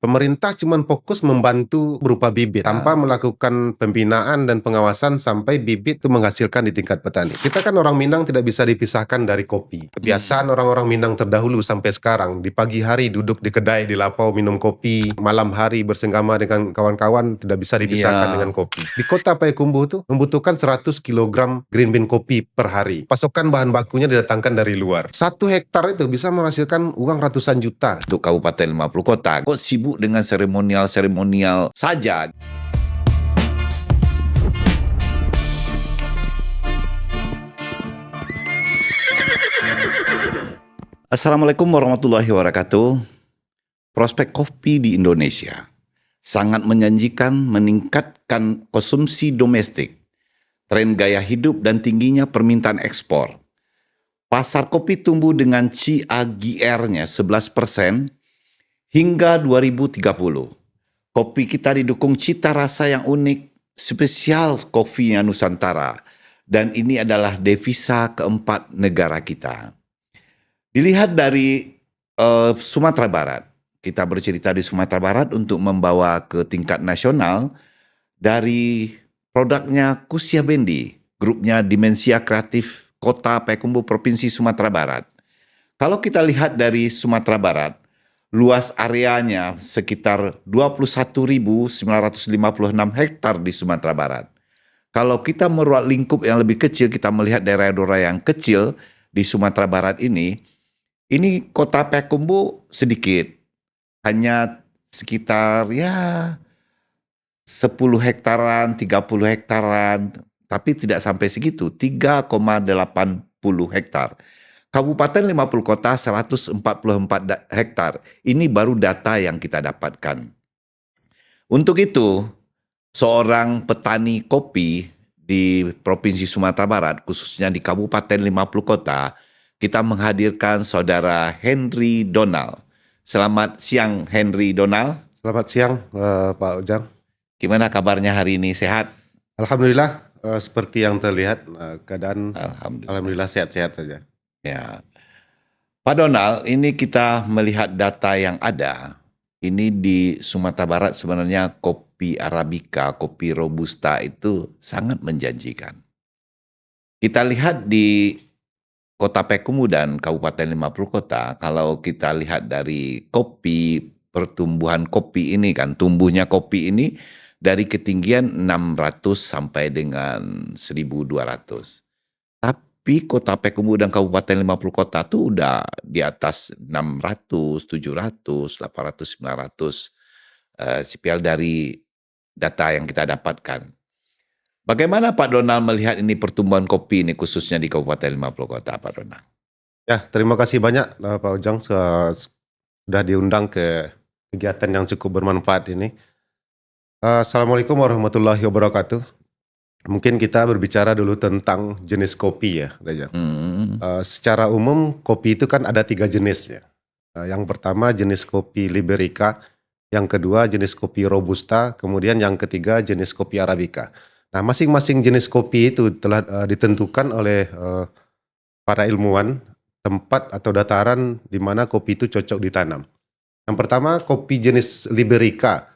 Pemerintah cuma fokus membantu berupa bibit tanpa melakukan pembinaan dan pengawasan sampai bibit itu menghasilkan di tingkat petani. Kita kan orang Minang tidak bisa dipisahkan dari kopi. Kebiasaan orang-orang Minang terdahulu sampai sekarang, di pagi hari duduk di kedai di lapau minum kopi, malam hari bersenggama dengan kawan-kawan tidak bisa dipisahkan dengan kopi. Di kota Payakumbuh itu membutuhkan 100 kg green bean kopi per hari. Pasokan bahan bakunya didatangkan dari luar. 1 hektar itu bisa menghasilkan uang ratusan juta. Untuk Kabupaten 50 Kota, kok sibuk dengan seremonial saja. Assalamualaikum warahmatullahi wabarakatuh. Prospek kopi di Indonesia sangat menjanjikan meningkatkan konsumsi domestik, tren gaya hidup dan tingginya permintaan ekspor. Pasar kopi tumbuh dengan CAGR-nya 11% hingga 2030. Kopi kita didukung cita rasa yang unik, spesial kopinya Nusantara, dan ini adalah devisa keempat negara kita. Dilihat dari Sumatera Barat, kita bercerita di Sumatera Barat untuk membawa ke tingkat nasional dari produknya Kusia Bendi, grupnya Dimensia Kreatif Kota Payakumbuh Provinsi Sumatera Barat. Kalau kita lihat dari Sumatera Barat, luas areanya sekitar 21.956 hektar di Sumatera Barat. Kalau kita meruat lingkup yang lebih kecil, kita melihat daerah-daerah yang kecil di Sumatera Barat ini kota Payakumbuh sedikit. Hanya sekitar 10 hektaran, 30 hektaran, tapi tidak sampai segitu, 3,80 hektar. Kabupaten 50 Kota 144 hektar. Ini baru data yang kita dapatkan. Untuk itu, seorang petani kopi di Provinsi Sumatera Barat, khususnya di Kabupaten 50 Kota, kita menghadirkan saudara Henry Donald. Selamat siang Henry Donald. Selamat siang Pak Ujang. Gimana kabarnya hari ini, sehat? Alhamdulillah, seperti yang terlihat keadaan Alhamdulillah sehat-sehat saja. Ya, Pak Donald, ini kita melihat data yang ada. Ini di Sumatera Barat sebenarnya kopi Arabica, kopi Robusta itu sangat menjanjikan. Kita lihat di Kota Payakumbuh dan Kabupaten 50 Kota, kalau kita lihat dari kopi, pertumbuhan kopi ini kan, tumbuhnya kopi ini dari ketinggian 600 sampai dengan 1.200. Tapi Kota Payakumbuh dan Kabupaten 50 Kota itu udah di atas 600, 700, 800, 900 CPL dari data yang kita dapatkan. Bagaimana Pak Donald melihat ini pertumbuhan kopi ini khususnya di Kabupaten 50 Kota, Pak Donald? Ya, terima kasih banyak Pak Ujang sudah diundang ke kegiatan yang cukup bermanfaat ini. Assalamualaikum warahmatullahi wabarakatuh. Mungkin kita berbicara dulu tentang jenis kopi ya, Dajang. Secara umum kopi itu kan ada 3 jenis ya. Yang pertama jenis kopi Liberica, yang kedua jenis kopi Robusta, kemudian yang ketiga jenis kopi Arabica. Nah, masing-masing jenis kopi itu telah ditentukan oleh para ilmuwan tempat atau dataran di mana kopi itu cocok ditanam. Yang pertama kopi jenis Liberica.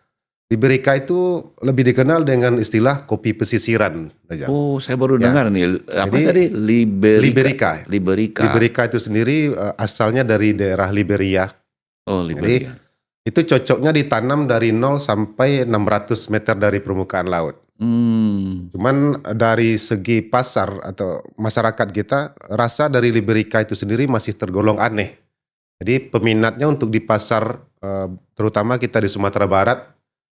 Liberica itu lebih dikenal dengan istilah kopi pesisiran. Oh, saya baru dengar nih. Apa Jadi, tadi? Liberica. Liberica. Liberica itu sendiri asalnya dari daerah Liberia. Oh, Liberia. Jadi, itu cocoknya ditanam dari 0 sampai 600 meter dari permukaan laut. Cuman dari segi pasar atau masyarakat kita, rasa dari Liberica itu sendiri masih tergolong aneh. Jadi peminatnya untuk di pasar, terutama kita di Sumatera Barat,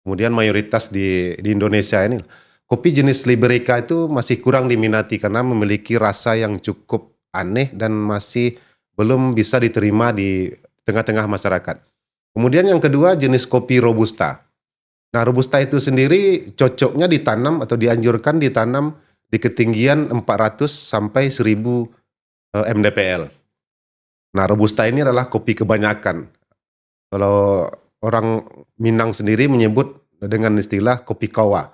kemudian mayoritas di Indonesia ini, kopi jenis Liberica itu masih kurang diminati karena memiliki rasa yang cukup aneh dan masih belum bisa diterima di tengah-tengah masyarakat. Kemudian yang kedua jenis kopi Robusta. Nah, Robusta itu sendiri cocoknya ditanam atau dianjurkan ditanam di ketinggian 400 sampai 1000 mdpl. Nah, Robusta ini adalah kopi kebanyakan. Kalau orang Minang sendiri menyebut dengan istilah kopi kawa.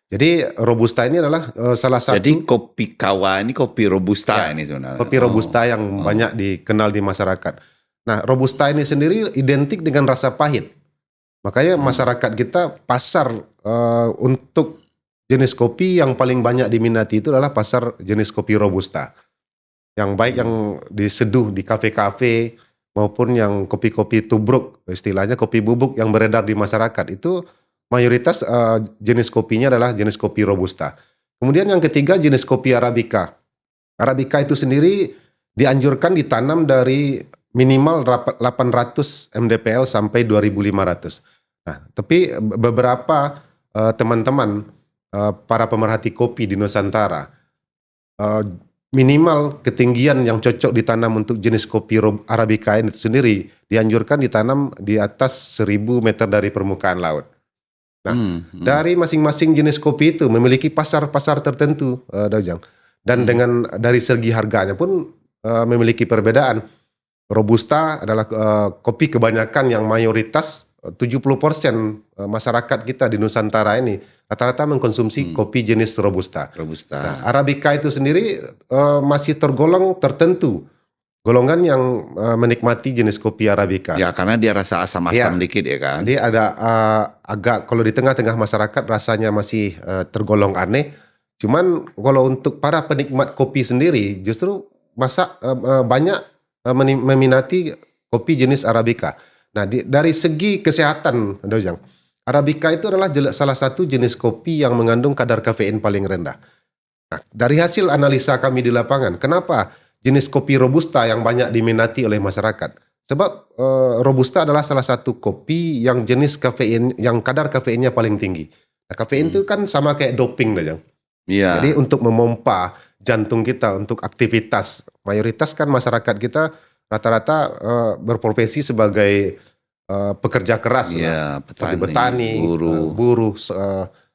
Jadi Robusta ini adalah salah satu. Jadi kopi kawa ini kopi Robusta ini sebenarnya. Kopi Robusta yang banyak dikenal di masyarakat. Nah, Robusta ini sendiri identik dengan rasa pahit. Makanya masyarakat kita pasar untuk jenis kopi yang paling banyak diminati itu adalah pasar jenis kopi Robusta. Yang baik yang diseduh di kafe-kafe maupun yang kopi-kopi tubruk, istilahnya kopi bubuk yang beredar di masyarakat itu mayoritas jenis kopinya adalah jenis kopi Robusta. Kemudian yang ketiga jenis kopi Arabica. Arabica itu sendiri dianjurkan ditanam dari minimal 800 mdpl sampai 2.500. Nah, tapi beberapa teman-teman para pemerhati kopi di Nusantara minimal ketinggian yang cocok ditanam untuk jenis kopi Arabica itu sendiri dianjurkan ditanam di atas 1.000 meter dari permukaan laut. Nah, dari masing-masing jenis kopi itu memiliki pasar-pasar tertentu, Daujang. Dan dari segi harganya pun memiliki perbedaan. Robusta adalah kopi kebanyakan yang mayoritas 70% masyarakat kita di Nusantara ini rata-rata mengkonsumsi kopi jenis Robusta. Nah, Arabica itu sendiri masih tergolong tertentu. Golongan yang menikmati jenis kopi Arabica. Ya, karena dia rasa asam-asam dikit ya kan. Dia ada agak, kalau di tengah-tengah masyarakat rasanya masih tergolong aneh. Cuman kalau untuk para penikmat kopi sendiri justru banyak meminati kopi jenis Arabica. Nah, dari segi kesehatan, Dojang, Arabica itu adalah salah satu jenis kopi yang mengandung kadar kafein paling rendah. Nah, dari hasil analisa kami di lapangan, kenapa jenis kopi Robusta yang banyak diminati oleh masyarakat? Sebab Robusta adalah salah satu kopi yang jenis kafein, yang kadar kafeinnya paling tinggi. Nah, kafein itu kan sama kayak doping, Dojang. Iya. Jadi untuk memompa jantung kita untuk aktivitas, mayoritas kan masyarakat kita rata-rata berprofesi sebagai pekerja keras, seperti petani, buruh,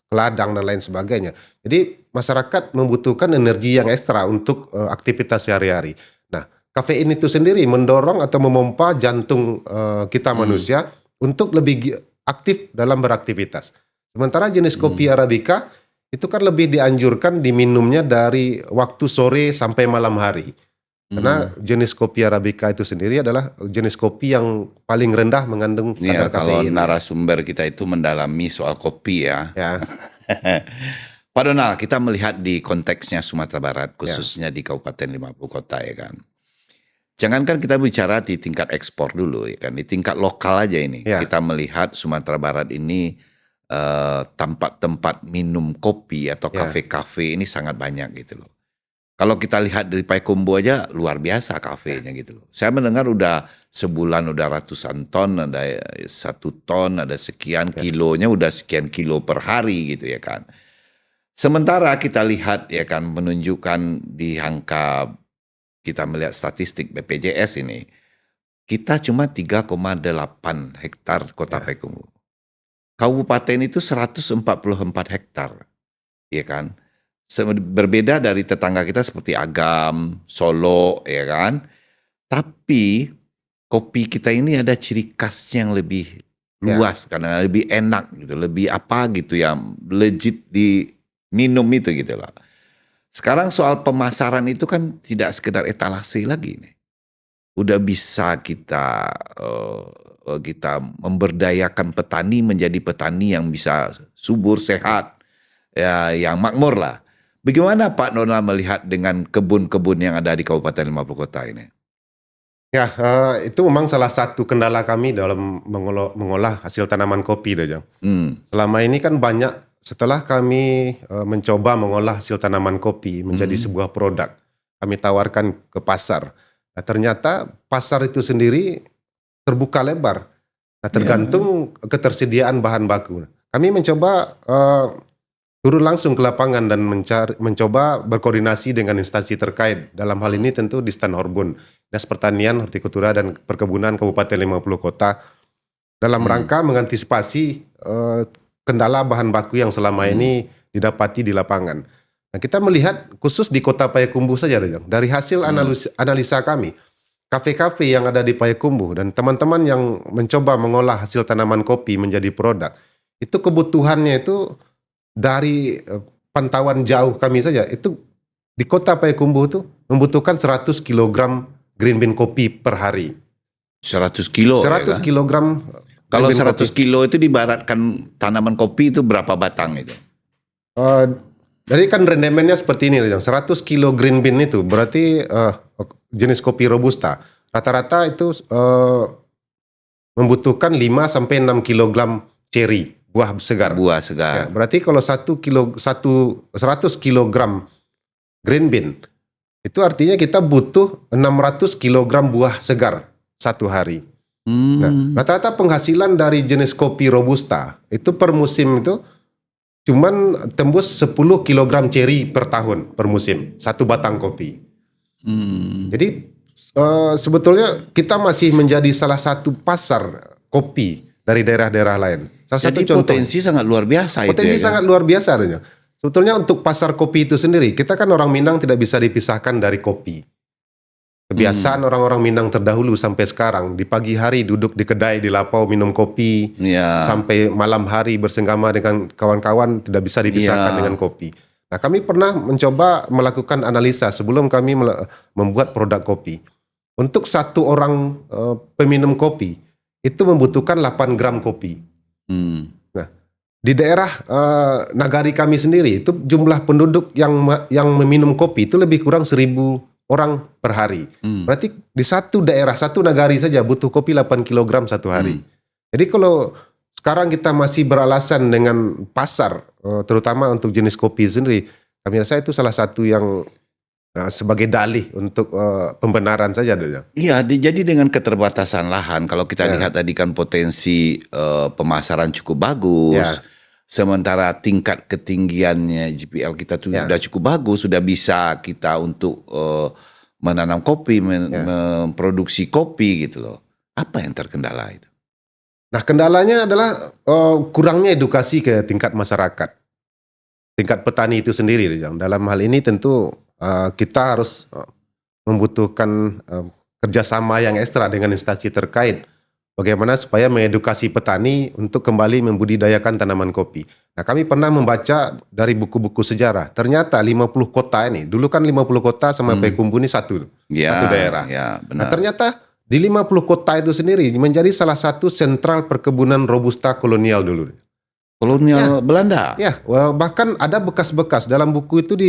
keladang dan lain sebagainya. Jadi masyarakat membutuhkan energi yang ekstra untuk aktivitas sehari-hari. Nah, kafein itu sendiri mendorong atau memompa jantung kita manusia untuk lebih aktif dalam beraktivitas. Sementara jenis kopi Arabica itu kan lebih dianjurkan diminumnya dari waktu sore sampai malam hari. Karena jenis kopi Arabica itu sendiri adalah jenis kopi yang paling rendah mengandung kadar kafein. Kalau narasumber kita itu mendalami soal kopi ya. Pak Donald, kita melihat di konteksnya Sumatera Barat, khususnya di Kabupaten 50 Kota ya kan. Jangankan kita bicara di tingkat ekspor dulu ya kan, di tingkat lokal aja ini. Kita melihat Sumatera Barat ini tempat-tempat minum kopi atau kafe-kafe ini sangat banyak gitu loh. Kalau kita lihat dari Payakumbuh aja luar biasa kafenya gitu loh. Saya mendengar udah sebulan udah ratusan ton, ada 1 ton, ada sekian kilonya, udah sekian kilo per hari gitu ya kan. Sementara kita lihat ya kan menunjukkan di angka, kita melihat statistik BPJS ini, kita cuma 3,8 hektar kota Payakumbuh. Kabupaten itu 144 hektar, ya kan? Berbeda dari tetangga kita seperti Agam, Solo, ya kan? Tapi kopi kita ini ada ciri khasnya yang lebih luas, karena lebih enak gitu, lebih apa gitu yang legit diminum itu gitu loh. Sekarang soal pemasaran itu kan tidak sekedar etalase lagi nih. Udah bisa kita memberdayakan petani menjadi petani yang bisa subur, sehat, ya, yang makmur lah. Bagaimana Pak Donald melihat dengan kebun-kebun yang ada di Kabupaten 50 Kota ini? Ya, itu memang salah satu kendala kami dalam mengolah hasil tanaman kopi, Dojang. Selama ini kan banyak, setelah kami mencoba mengolah hasil tanaman kopi menjadi sebuah produk, kami tawarkan ke pasar. Nah, ternyata pasar itu sendiri terbuka lebar. Nah, tergantung ketersediaan bahan baku. Kami mencoba turun langsung ke lapangan dan mencoba berkoordinasi dengan instansi terkait. Dalam hal ini tentu di Stan Horbun, Dinas Pertanian, Hortikultura dan Perkebunan Kabupaten 50 Kota, dalam rangka mengantisipasi kendala bahan baku yang selama ini didapati di lapangan. Nah, kita melihat khusus di Kota Payakumbuh saja, dari hasil analisa kami, kafe-kafe yang ada di Payakumbuh dan teman-teman yang mencoba mengolah hasil tanaman kopi menjadi produk, itu kebutuhannya itu dari pantauan jauh kami saja, itu di Kota Payakumbuh itu membutuhkan 100 kg green bean kopi per hari. 100 kilo 100 ya kan? kilogram Kalau green bean 100 kopi. kilo itu dibaratkan tanaman kopi itu berapa batang itu? Jadi kan rendemennya seperti ini, Rejang. 100 kilo green bean itu berarti jenis kopi robusta. Rata-rata itu membutuhkan 5 sampai 6 kilogram cherry, buah segar. Buah Ya, segar. berarti kalau 100 kilogram green bean, itu artinya kita butuh 600 kilogram buah segar satu hari. Nah, rata-rata penghasilan dari jenis kopi robusta itu per musim itu cuman tembus 10 kilogram cherry per tahun per musim, satu batang kopi. Jadi sebetulnya kita masih menjadi salah satu pasar kopi dari daerah-daerah lain. Salah Jadi satu contoh. potensi sangat luar biasa Potensi itu ya. sangat luar biasa adanya. Sebetulnya untuk pasar kopi itu sendiri, kita kan orang Minang tidak bisa dipisahkan dari kopi. Kebiasaan orang-orang Minang terdahulu sampai sekarang, di pagi hari duduk di kedai, di lapau minum kopi, Ya. sampai malam hari bersenggama dengan kawan-kawan tidak bisa dipisahkan Ya. dengan kopi. Nah, kami pernah mencoba melakukan analisa sebelum kami membuat produk kopi. Untuk satu orang peminum kopi, itu membutuhkan 8 gram kopi. Nah, di daerah nagari kami sendiri itu jumlah penduduk yang meminum kopi itu lebih kurang 1.000 orang per hari. Berarti di satu daerah, satu nagari saja butuh kopi 8 kilogram satu hari. Jadi kalau sekarang kita masih beralasan dengan pasar, terutama untuk jenis kopi sendiri, kami rasa itu salah satu yang sebagai dalih untuk pembenaran saja. Iya, jadi dengan keterbatasan lahan, kalau kita lihat tadi kan potensi pemasaran cukup bagus. Ya. Sementara tingkat ketinggiannya GPL kita tuh sudah cukup bagus, sudah bisa kita untuk menanam kopi, memproduksi kopi gitu loh. Apa yang terkendala itu? Nah, kendalanya adalah kurangnya edukasi ke tingkat masyarakat, tingkat petani itu sendiri. Dalam hal ini tentu kita harus membutuhkan kerjasama yang ekstra dengan instansi terkait. Bagaimana supaya mengedukasi petani untuk kembali membudidayakan tanaman kopi. Nah, kami pernah membaca dari buku-buku sejarah. Ternyata 50 kota ini, dulu kan 50 kota sama Payakumbuh ini satu daerah. Ya, Nah, benar. ternyata di 50 kota itu sendiri menjadi salah satu sentral perkebunan robusta kolonial dulu. Kolonial Belanda. Ya, bahkan ada bekas-bekas dalam buku itu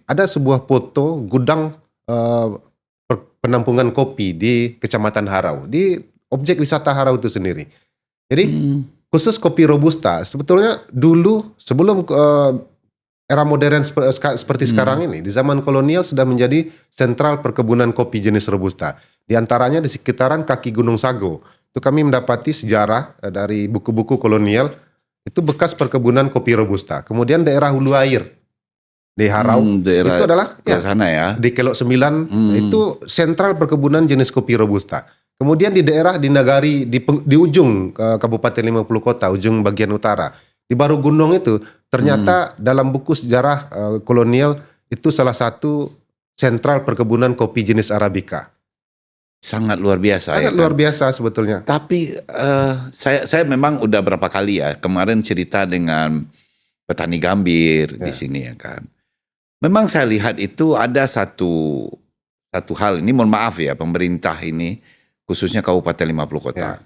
ada sebuah foto gudang penampungan kopi di Kecamatan Harau, di objek wisata Harau itu sendiri. Jadi khusus kopi robusta sebetulnya dulu sebelum era modern seperti sekarang ini, di zaman kolonial sudah menjadi sentral perkebunan kopi jenis robusta. Di antaranya di sekitaran kaki Gunung Sago. Itu kami mendapati sejarah dari buku-buku kolonial itu bekas perkebunan kopi robusta. Kemudian daerah Hulu Air di Harau itu adalah sana ya. di Kelok 9 itu sentral perkebunan jenis kopi robusta. Kemudian di daerah di Nagari di ujung Kabupaten 50 Kota, ujung bagian utara, di Baru Gunung itu ternyata dalam buku sejarah kolonial itu salah satu sentral perkebunan kopi jenis Arabica. Sangat luar biasa. Sangat luar biasa sebetulnya. Tapi saya memang udah berapa kali ya kemarin cerita dengan petani gambir di sini ya kan. Memang saya lihat itu ada satu hal ini, mohon maaf ya pemerintah ini khususnya Kabupaten 50 Kota.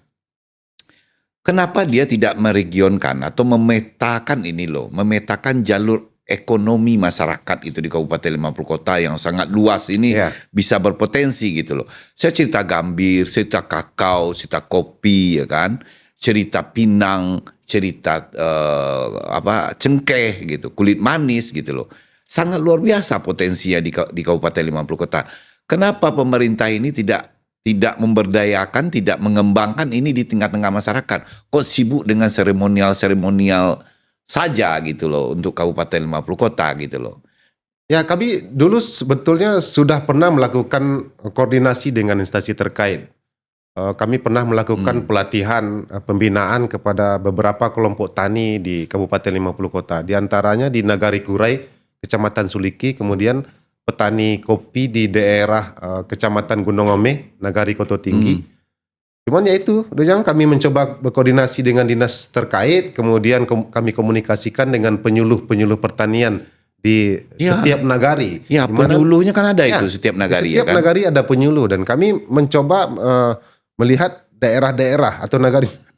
Kenapa dia tidak meregionkan atau memetakan ini loh, memetakan jalur ekonomi masyarakat itu di Kabupaten 50 Kota yang sangat luas ini bisa berpotensi gitu loh. Saya cerita gambir, cerita kakao, cerita kopi ya kan, cerita pinang, cerita cengkeh gitu, kulit manis gitu loh. Sangat luar biasa potensinya di Kabupaten 50 Kota. Kenapa pemerintah ini tidak memberdayakan, tidak mengembangkan ini di tengah-tengah masyarakat? Kok sibuk dengan seremonial saja gitu loh untuk Kabupaten 50 Kota gitu loh. Ya, kami dulu sebetulnya sudah pernah melakukan koordinasi dengan instansi terkait. Kami pernah melakukan pelatihan, pembinaan kepada beberapa kelompok tani di Kabupaten 50 Kota. Di antaranya di Nagari Kurai, Kecamatan Suliki, kemudian petani kopi di daerah Kecamatan Gunung Ome, Nagari Koto Tinggi. Cuman ya itu, kami mencoba berkoordinasi dengan dinas terkait, kemudian kami komunikasikan dengan penyuluh-penyuluh pertanian di setiap nagari. Ya, penyuluhnya kan ada itu setiap nagari. Setiap nagari ada penyuluh dan kami mencoba melihat daerah-daerah atau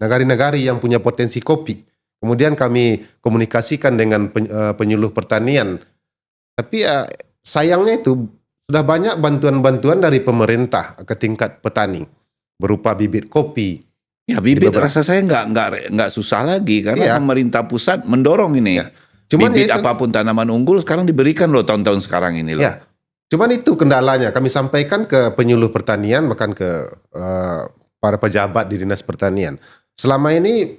negara-negara yang punya potensi kopi. Kemudian kami komunikasikan dengan penyuluh pertanian. Tapi sayangnya itu sudah banyak bantuan-bantuan dari pemerintah ke tingkat petani berupa bibit kopi. Ya bibit rasa saya nggak susah lagi karena pemerintah pusat mendorong ini. Ya. Cuman bibit apapun tanaman unggul sekarang diberikan loh tahun-tahun sekarang ini loh. Ya. Cuman itu kendalanya. Kami sampaikan ke penyuluh pertanian bahkan ke para pejabat di Dinas Pertanian. Selama ini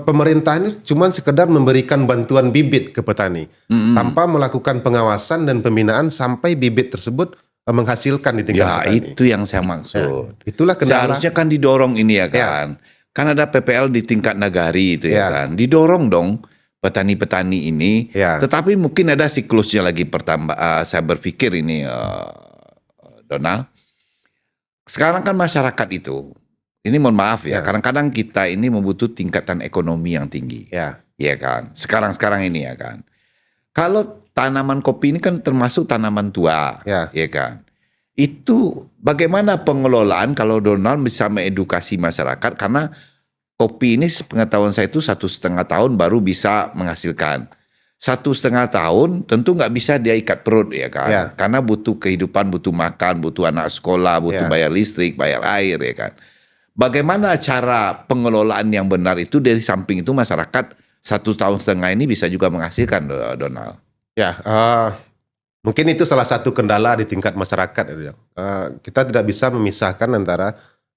pemerintah ini cuma sekedar memberikan bantuan bibit ke petani tanpa melakukan pengawasan dan pembinaan sampai bibit tersebut menghasilkan di tingkat petani. Itu yang saya maksud. Itulah kendala. Seharusnya kan didorong ini ya kan. Kan ada PPL di tingkat nagari itu ya kan. Didorong dong petani-petani ini. Tetapi mungkin ada siklusnya lagi saya berpikir ini Donald. Sekarang kan masyarakat itu, ini mohon maaf ya, kadang-kadang kita ini membutuhkan tingkatan ekonomi yang tinggi. Ya kan. Sekarang ini ya kan. Kalau tanaman kopi ini kan termasuk tanaman tua, ya kan. Itu bagaimana pengelolaan kalau Donald bisa mengedukasi masyarakat, karena kopi ini sepengetahuan saya itu 1,5 tahun baru bisa menghasilkan. 1,5 tahun tentu nggak bisa dia ikat perut ya kan, karena butuh kehidupan, butuh makan, butuh anak sekolah, butuh bayar listrik, bayar air ya kan. Bagaimana cara pengelolaan yang benar itu dari samping itu masyarakat 1,5 tahun ini bisa juga menghasilkan, Donald? Ya, mungkin itu salah satu kendala di tingkat masyarakat. Kita tidak bisa memisahkan antara,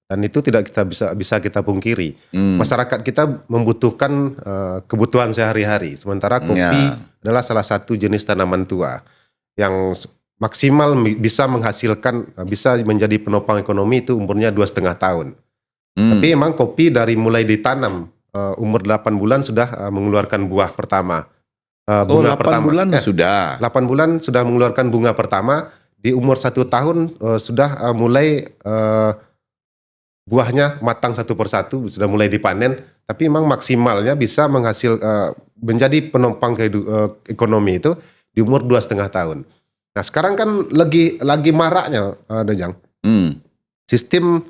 dan itu tidak bisa kita pungkiri. Masyarakat kita membutuhkan kebutuhan sehari-hari, sementara kopi adalah salah satu jenis tanaman tua yang maksimal bisa menghasilkan, bisa menjadi penopang ekonomi itu umurnya 2,5 tahun. Tapi emang kopi dari mulai ditanam umur 8 bulan sudah mengeluarkan buah pertama. Bunga 8 pertama. Bulan sudah. 8 bulan sudah mengeluarkan bunga pertama. Di umur 1 tahun sudah mulai buahnya matang satu persatu, sudah mulai dipanen. Tapi memang maksimalnya bisa menjadi penopang ekonomi itu di umur 2,5 tahun. Nah sekarang kan lagi maraknya, Dejang, sistem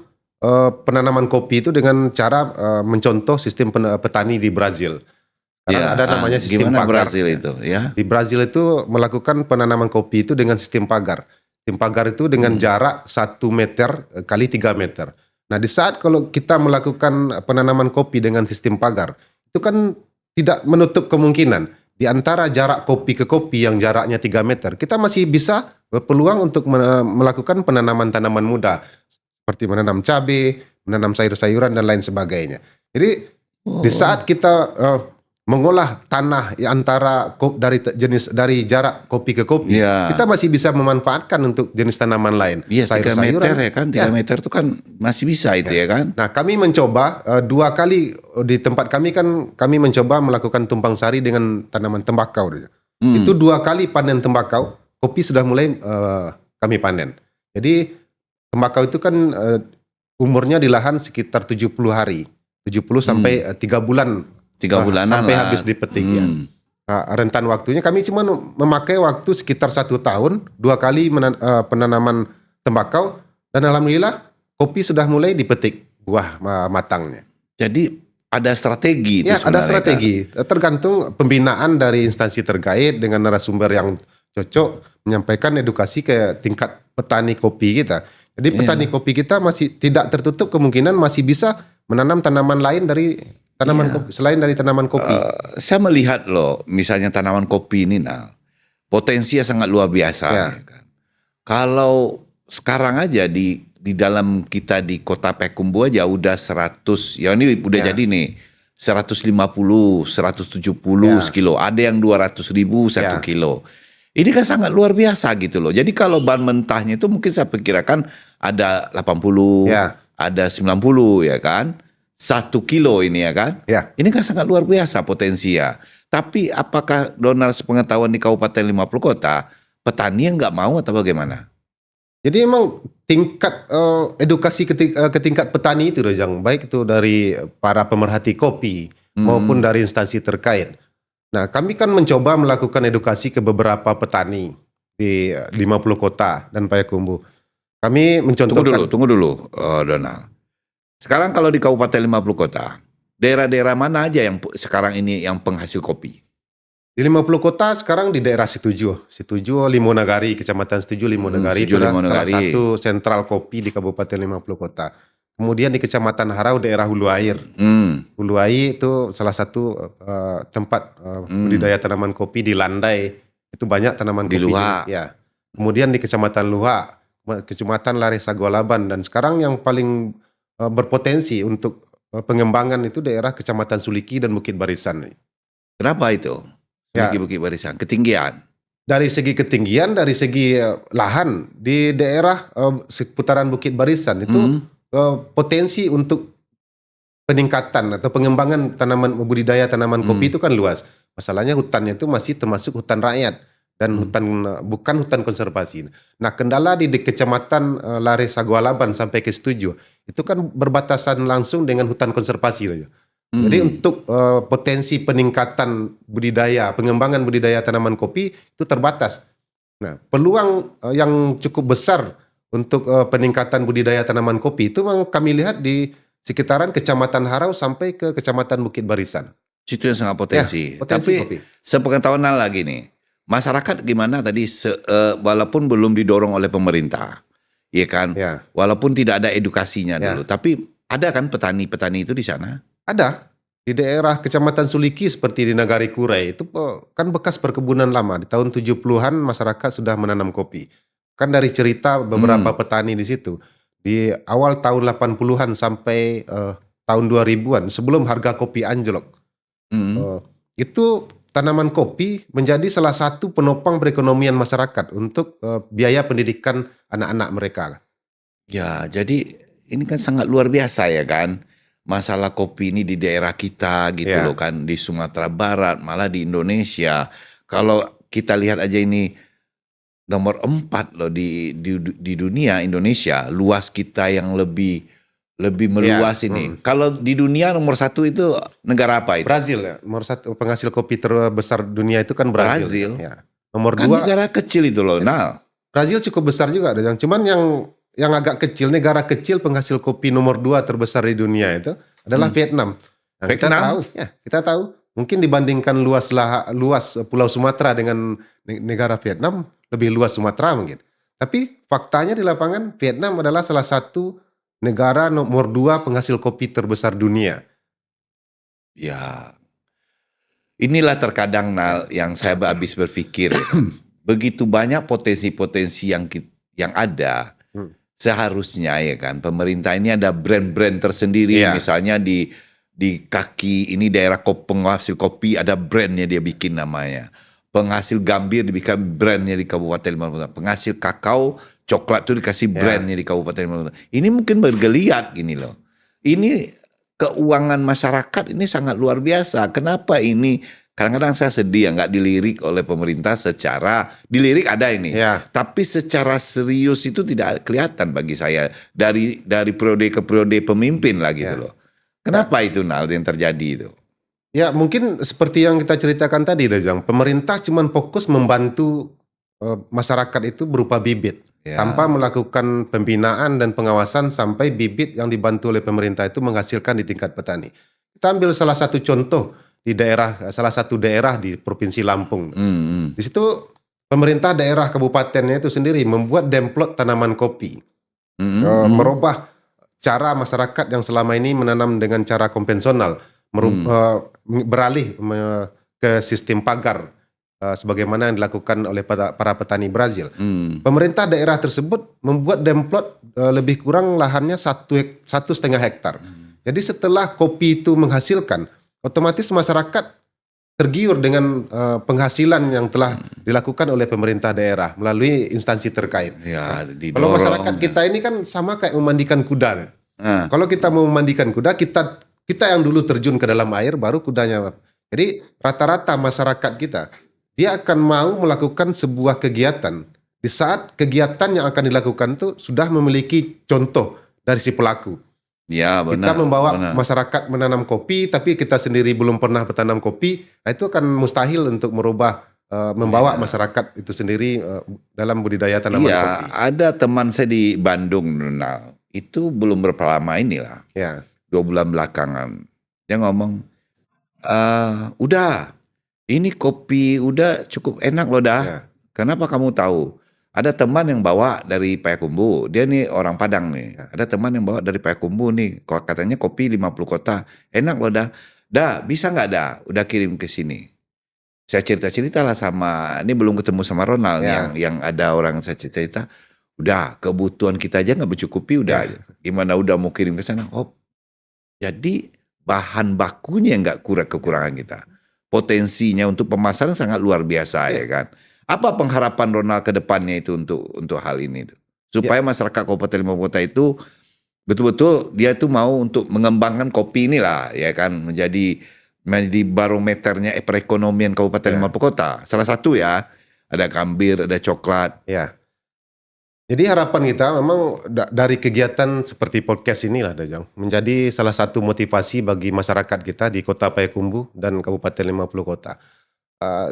penanaman kopi itu dengan cara mencontoh sistem petani di Brazil. Karena ada namanya sistem pagar. Brazil itu, ya? Di Brazil itu melakukan penanaman kopi itu dengan sistem pagar. Sistem pagar itu dengan jarak 1 meter kali 3 meter. Nah di saat kalau kita melakukan penanaman kopi dengan sistem pagar, itu kan tidak menutup kemungkinan di antara jarak kopi ke kopi yang jaraknya 3 meter, kita masih bisa berpeluang untuk melakukan penanaman tanaman muda. Seperti menanam cabai, menanam sayur-sayuran dan lain sebagainya. Jadi di saat kita mengolah tanah antara dari jarak kopi ke kopi, kita masih bisa memanfaatkan untuk jenis tanaman lain. Iya, 3 meter ya kan, 3 meter itu kan masih bisa itu ya kan. Nah kami mencoba 2 kali di tempat kami kan, kami mencoba melakukan tumpang sari dengan tanaman tembakau. Itu 2 kali panen tembakau, kopi sudah mulai kami panen. Jadi tembakau itu kan umurnya di lahan sekitar 70 hari. 70 sampai 3 bulan. 3 bulanan sampai lah. habis dipetik ya. Rentan waktunya kami cuma memakai waktu sekitar 1 tahun, 2 kali penanaman tembakau, dan alhamdulillah kopi sudah mulai dipetik buah matangnya. Jadi ada strategi itu ya, ada sebenarnya strategi. Kan? Tergantung pembinaan dari instansi terkait dengan narasumber yang cocok, menyampaikan edukasi ke tingkat petani kopi kita. Jadi petani kopi kita masih tidak tertutup kemungkinan masih bisa menanam tanaman lain dari kopi, selain dari tanaman kopi. Saya melihat loh, misalnya tanaman kopi ini, potensinya sangat luar biasa. Ya kan? Kalau sekarang aja di dalam kita di kota Payakumbuh aja udah 100, ya ini udah jadi nih 150, 170 sekilo, ada yang 200.000 1 kilo. Ini kan sangat luar biasa gitu loh. Jadi kalau bahan mentahnya itu mungkin saya perkirakan ada 80, ada 90 ya kan. 1 kilo ini ya kan. Ini kan sangat luar biasa potensinya. Tapi apakah Donald sepengetahuan di Kabupaten 50 kota, petani yang nggak mau atau bagaimana? Jadi memang tingkat edukasi ke tingkat petani itu Rejang, baik itu dari para pemerhati kopi maupun dari instansi terkait. Nah, kami kan mencoba melakukan edukasi ke beberapa petani di 50 kota dan Payakumbuh. Kami mencontohkan. Tunggu dulu, Donald. Sekarang kalau di Kabupaten 50 kota, Daerah-daerah mana aja yang sekarang ini yang penghasil kopi? Di 50 kota sekarang di daerah Situju, Limonagari, Kecamatan Situju, Limonagari itu Situju adalah salah Limonagari. satu sentral kopi di Kabupaten 50 kota. Kemudian di Kecamatan Harau daerah Hulu Air. Hulu Air itu salah satu tempat budidaya tanaman kopi di Landai. Itu banyak tanaman Di kopi. Luha. Ya. Kemudian di Kecamatan Luha, Kecamatan Lare Sagualaban, dan sekarang yang paling berpotensi untuk pengembangan itu daerah Kecamatan Suliki dan Bukit Barisan. Kenapa itu? Ya. Bukit Barisan, ketinggian. Dari segi ketinggian, dari segi lahan di daerah seputaran Bukit Barisan itu potensi untuk peningkatan atau pengembangan tanaman budidaya tanaman kopi itu kan luas. Masalahnya hutannya itu masih termasuk hutan rakyat dan hutan bukan hutan konservasi. Nah, kendala di Kecamatan Lare Sagualaban sampai ke Situju itu kan berbatasan langsung dengan hutan konservasi. Jadi untuk potensi peningkatan budidaya, pengembangan budidaya tanaman kopi itu terbatas. Nah, peluang yang cukup besar untuk peningkatan budidaya tanaman kopi itu memang kami lihat di sekitaran Kecamatan Harau sampai ke Kecamatan Bukit Barisan. Situ yang sangat potensi. Ya, potensi Tapi kopi. sepengetahuan lagi nih, masyarakat gimana tadi walaupun belum didorong oleh pemerintah, ya kan? Ya. Walaupun tidak ada edukasinya Ya. dulu, tapi ada kan petani-petani itu di sana? Ada. Di daerah Kecamatan Suliki seperti di Nagari Kurai itu kan bekas perkebunan lama. Di tahun 70-an masyarakat sudah menanam kopi. Kan dari cerita beberapa petani di situ. Di awal tahun 80-an sampai tahun 2000-an sebelum harga kopi anjlok. Itu tanaman kopi menjadi salah satu penopang perekonomian masyarakat untuk biaya pendidikan anak-anak mereka. Ya, jadi ini kan sangat luar biasa ya kan? Masalah kopi ini di daerah kita gitu Ya. loh kan, di Sumatera Barat, malah di Indonesia. Kalau kita lihat aja ini nomor 4 loh di dunia Indonesia, luas kita yang lebih meluas ini. Kalau di dunia nomor 1 itu negara apa itu? Brazil ya, nomor 1 penghasil kopi terbesar dunia itu kan Brazil. Brazil. Ya. Nomor Kan 2 negara kecil itu loh. Nah, Brazil cukup besar juga, cuman yang agak kecil, negara kecil penghasil kopi nomor 2 terbesar di dunia itu adalah Vietnam. Nah, Vietnam? kita tahu mungkin dibandingkan luas Pulau Sumatera dengan negara Vietnam lebih luas Sumatera mungkin. Tapi faktanya di lapangan Vietnam adalah salah satu negara nomor 2 penghasil kopi terbesar dunia. ya inilah terkadang Nal yang saya habis berpikir. Ya kan. Begitu banyak potensi-potensi yang ada. Seharusnya ya kan pemerintah ini ada brand-brand tersendiri. Iya. Misalnya di kaki ini daerah penghasil kopi ada brandnya, dia bikin namanya. Penghasil gambir dibikin brandnya di Kabupaten Maluku. Penghasil kakao coklat itu dikasih brandnya di Kabupaten Maluku. Ini mungkin bergeliat gini loh. Ini keuangan masyarakat ini sangat luar biasa. Kenapa ini? Kadang-kadang saya sedih ya nggak dilirik oleh pemerintah secara dilirik ada ini, Ya. tapi secara serius itu tidak kelihatan bagi saya dari periode ke periode pemimpin lah gitu loh. Kenapa itu Nal yang terjadi itu? Ya mungkin seperti yang kita ceritakan tadi, Dajang. Pemerintah cuma fokus membantu masyarakat itu berupa bibit. Ya. Tanpa melakukan pembinaan dan pengawasan sampai bibit yang dibantu oleh pemerintah itu menghasilkan di tingkat petani. Kita ambil salah satu contoh di salah satu daerah di Provinsi Lampung. Di situ pemerintah daerah kabupatennya itu sendiri membuat demplot tanaman kopi. Merubah cara masyarakat yang selama ini menanam dengan cara konvensional. Beralih ke sistem pagar sebagaimana yang dilakukan oleh para petani Brazil. Pemerintah daerah tersebut membuat demplot lebih kurang lahannya 1,5 hektar. Jadi setelah kopi itu menghasilkan, otomatis masyarakat tergiur dengan penghasilan yang telah dilakukan oleh pemerintah daerah melalui instansi terkait. Ya, Kalau masyarakat kita ini kan sama kayak memandikan kuda. Kalau kita mau memandikan kuda, kita yang dulu terjun ke dalam air, baru kudanya. Jadi rata-rata masyarakat kita, dia akan mau melakukan sebuah kegiatan. Di saat kegiatan yang akan dilakukan itu sudah memiliki contoh dari si pelaku. Ya, benar. Kita membawa masyarakat menanam kopi, tapi kita sendiri belum pernah bertanam kopi, itu akan mustahil untuk membawa masyarakat itu sendiri dalam budidaya tanaman kopi. Ada teman saya di Bandung, Nal. Itu belum berapa lama inilah. Ya. 2 bulan belakangan. Dia ngomong, udah, ini kopi udah cukup enak loh dah. Ya. Kenapa kamu tahu? Ada teman yang bawa dari Payakumbuh. Dia nih orang Padang nih. Ya. Ada teman yang bawa dari Payakumbuh nih. Katanya kopi 50 kota. Enak loh dah. Dah, bisa nggak dah? Udah kirim ke sini. Saya cerita-cerita lah sama, ini belum ketemu sama Ronald Ya. yang ada orang saya cerita. Udah, kebutuhan kita aja nggak mencukupi udah. Gimana udah mau kirim ke sana? Oh, jadi bahan bakunya nggak kekurangan kita. Potensinya untuk pemasaran sangat luar biasa ya kan. Apa pengharapan Ronald ke depannya itu untuk hal ini tuh? Supaya masyarakat Kabupaten Lima Kota itu betul-betul dia tuh mau untuk mengembangkan kopi inilah ya kan, menjadi barometernya perekonomian Kabupaten Lima Kota. Salah satu ya, ada gambir, ada coklat. Ya. Jadi harapan kita memang dari kegiatan seperti podcast inilah Dajang menjadi salah satu motivasi bagi masyarakat kita di Kota Payakumbuh dan Kabupaten 50 Kota.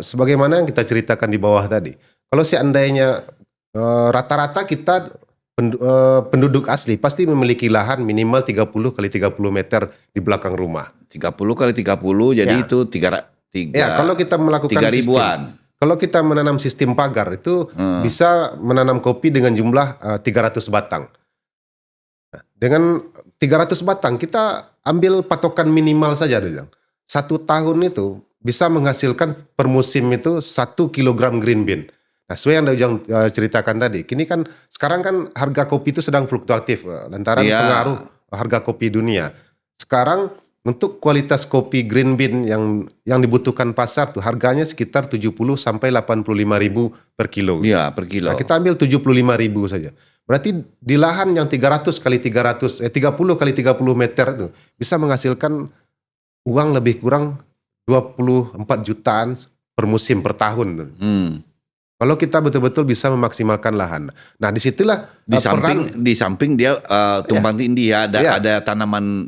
Sebagaimana yang kita ceritakan di bawah tadi, kalau seandainya rata-rata kita penduduk asli pasti memiliki lahan minimal 30 kali 30 meter di belakang rumah. 30 kali 30 jadi Ya. itu 3 Ya, kalau kita melakukan 3 sistem, ribuan. kalau kita menanam sistem pagar itu bisa menanam kopi dengan jumlah 300 batang. Nah, dengan 300 batang kita ambil patokan minimal saja Dajang. 1 tahun itu bisa menghasilkan per musim itu 1 kilogram green bean. Nah, sesuai yang Dajang ceritakan tadi. Kini kan sekarang kan harga kopi itu sedang fluktuatif lantaran Iya. pengaruh harga kopi dunia. Sekarang untuk kualitas kopi green bean yang dibutuhkan pasar tuh harganya sekitar 70 sampai 85 ribu per kilo. Iya, per kilo. Nah, kita ambil 75 ribu saja. Berarti di lahan yang 300 kali 300, 30 kali 30 meter itu bisa menghasilkan uang lebih kurang 24 jutaan per musim per tahun. Kalau kita betul-betul bisa memaksimalkan lahan. Nah, disitulah Di samping dia tumpang tindih ya, ada tanaman.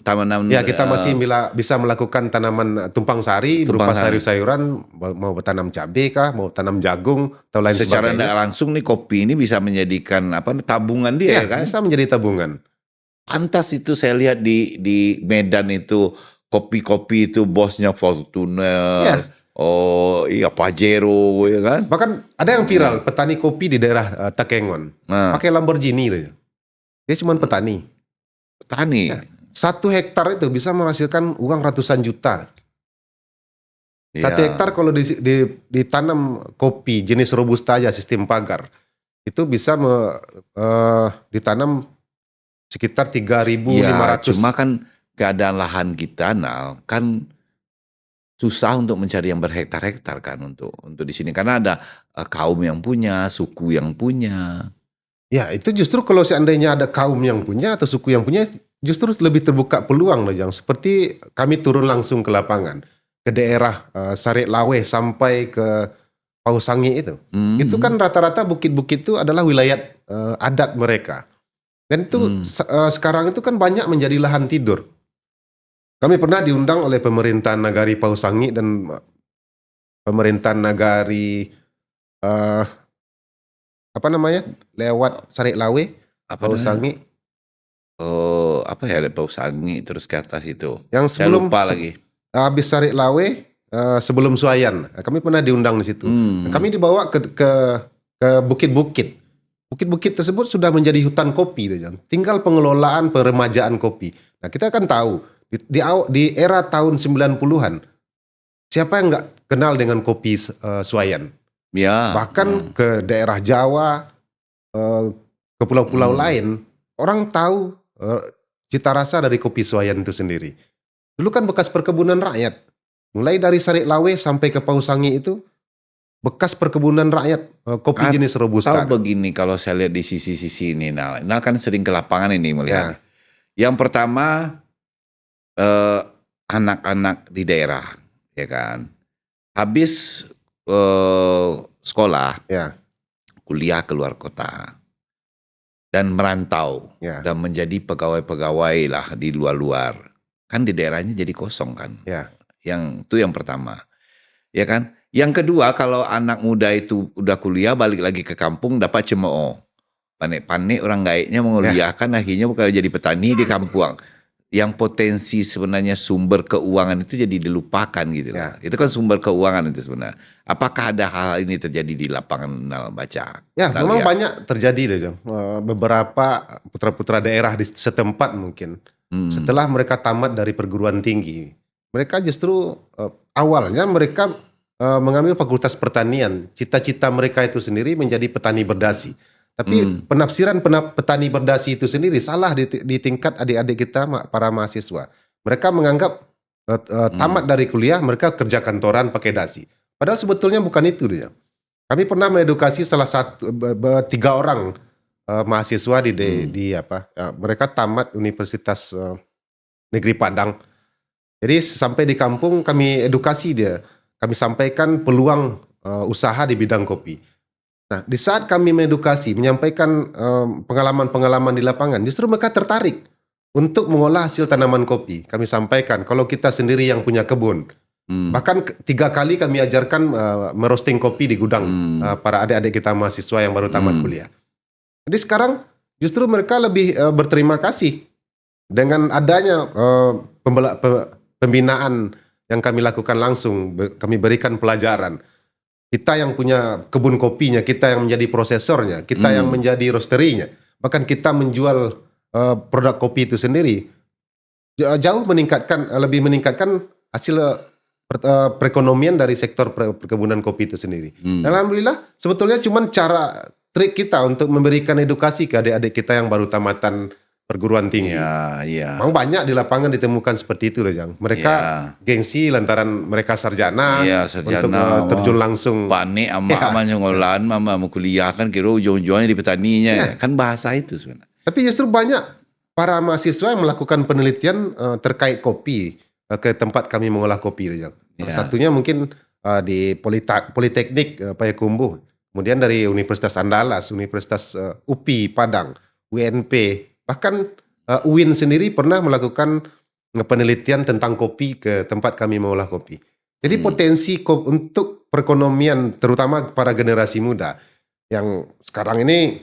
Ya, kita masih bisa melakukan tanaman tumpang sari berupa sayur-sayuran, mau tanam cabai kah, mau tanam jagung atau lain secara sebagainya. tidak langsung nih kopi ini bisa menjadikan tabungan dia kan. Bisa menjadi tabungan. Pantas itu saya lihat di Medan itu kopi-kopi itu bosnya Fortuner. Ya. Oh iya Pajero ya kan. Bahkan ada yang viral petani kopi di daerah Takengon pakai Lamborghini dia. Dia cuma petani. Petani. 1 hektar itu bisa menghasilkan uang ratusan juta. 1 hektar kalau ditanam kopi jenis robusta aja sistem pagar itu bisa ditanam sekitar 3.500. Ya, cuma kan keadaan lahan kita kan susah untuk mencari yang berhektar-hektar kan untuk di sini karena ada kaum yang punya, suku yang punya. Ya, itu justru kalau seandainya ada kaum yang punya atau suku yang punya justru lebih terbuka peluang loh Jang. Seperti kami turun langsung ke lapangan ke daerah Sarik Lawe sampai ke Pausangi itu. Itu kan rata-rata bukit-bukit itu adalah wilayah adat mereka. Dan itu sekarang itu kan banyak menjadi lahan tidur. Kami pernah diundang oleh pemerintahan Nagari Pausangi dan pemerintahan Nagari lewat Sarik Lawe, Pausangi. Oh, apa ya ada Pausangi terus ke atas itu. Yang Saya sebelum lupa lagi. Habis Sarik Lawe sebelum Suayan. Kami pernah diundang di situ. Kami dibawa ke bukit-bukit. Bukit-bukit tersebut sudah menjadi hutan kopi, tinggal pengelolaan peremajaan kopi. Nah, kita kan tahu di era tahun 90-an siapa yang nggak kenal dengan kopi Suayan? Ya. Bahkan ke daerah Jawa, ke pulau-pulau lain, orang tahu cita rasa dari kopi Suayan itu sendiri. Dulu kan bekas perkebunan rakyat. Mulai dari Sarik Lawe sampai ke Pausangi itu bekas perkebunan rakyat kopi jenis robusta. Tahu begini kalau saya lihat di sisi-sisi ini, Nal kan sering ke lapangan ini melihat. Yang pertama anak-anak di daerah, ya kan, habis sekolah, kuliah keluar kota dan merantau dan menjadi pegawai-pegawai lah di luar-luar, kan di daerahnya jadi kosong kan. Yang itu yang pertama, ya kan. Yang kedua, kalau anak muda itu udah kuliah balik lagi ke kampung dapat cemooh. Panik-panik orang gaiknya menguliahkan akhirnya bukan jadi petani di kampung. yang potensi sebenarnya sumber keuangan itu jadi dilupakan gitu loh. Ya. Itu kan sumber keuangan itu sebenarnya. Apakah ada hal ini terjadi di lapangan Nal baca? Ya, Nal memang lihat? banyak terjadi deh, Jong. Beberapa putra-putra daerah di setempat mungkin setelah mereka tamat dari perguruan tinggi, mereka justru awalnya mereka mengambil fakultas pertanian. Cita-cita mereka itu sendiri menjadi petani berdasi. Tapi penafsiran petani berdasi itu sendiri salah di tingkat adik-adik kita para mahasiswa. Mereka menganggap tamat dari kuliah mereka kerja kantoran pakai dasi. Padahal sebetulnya bukan itu dia. Kami pernah mengedukasi salah satu 3 orang mahasiswa di apa? Mereka tamat Universitas Negeri Padang. Jadi sampai di kampung kami edukasi dia. Kami sampaikan peluang usaha di bidang kopi. Nah, di saat kami mengedukasi, menyampaikan pengalaman-pengalaman di lapangan, justru mereka tertarik untuk mengolah hasil tanaman kopi. Kami sampaikan kalau kita sendiri yang punya kebun. Bahkan 3 kali kami ajarkan merosting kopi di gudang para adik-adik kita mahasiswa yang baru tamat kuliah. Jadi sekarang justru mereka lebih berterima kasih dengan adanya pembinaan yang kami lakukan langsung. Kami berikan pelajaran. Kita yang punya kebun kopinya, kita yang menjadi prosesornya, kita yang menjadi roasterinya, bahkan kita menjual produk kopi itu sendiri, jauh lebih meningkatkan hasil perekonomian dari sektor perkebunan kopi itu sendiri. Dan alhamdulillah sebetulnya cuma trik kita untuk memberikan edukasi ke adik-adik kita yang baru tamatan perguruan tinggi. Iya. Memang banyak di lapangan ditemukan seperti itu loh, Jang. Mereka gengsi lantaran mereka sarjana, sarjana, untuk terjun langsung. Panik ama nyonggolan, mama mau kuliah kan kira ujung-ujungnya di petaninya. Kan bahasa itu sebenarnya. Tapi justru banyak para mahasiswa yang melakukan penelitian terkait kopi ke tempat kami mengolah kopi loh, Jang. Salah satunya mungkin di Politeknik Payakumbuh, kemudian dari Universitas Andalas, Universitas UPI Padang, UNP. Bahkan UIN sendiri pernah melakukan penelitian tentang kopi ke tempat kami mengolah kopi. Jadi potensi untuk perekonomian terutama para generasi muda yang sekarang ini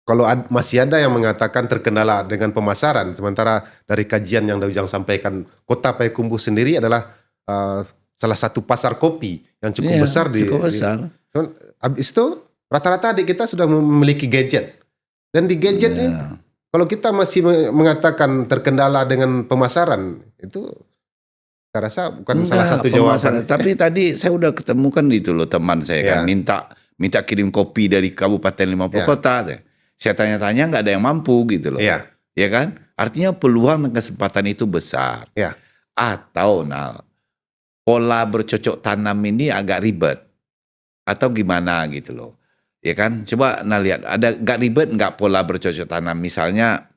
kalau masih ada yang mengatakan terkendala dengan pemasaran, sementara dari kajian yang Ujang sampaikan, Kota Payakumbuh sendiri adalah salah satu pasar kopi yang cukup besar cukup besar. Habis itu rata-rata adik kita sudah memiliki gadget. Dan di gadget ini kalau kita masih mengatakan terkendala dengan pemasaran, itu saya rasa bukan salah satu jawaban. Tapi tadi saya udah ketemukan itu loh teman saya kan minta kirim kopi dari Kabupaten 50 kota. Saya tanya-tanya nggak ada yang mampu gitu loh. Ya kan? Artinya peluang dan kesempatan itu besar. Atau pola bercocok tanam ini agak ribet atau gimana gitu loh. Ya kan, coba lihat ada gak ribet nggak pola bercocok tanam, misalnya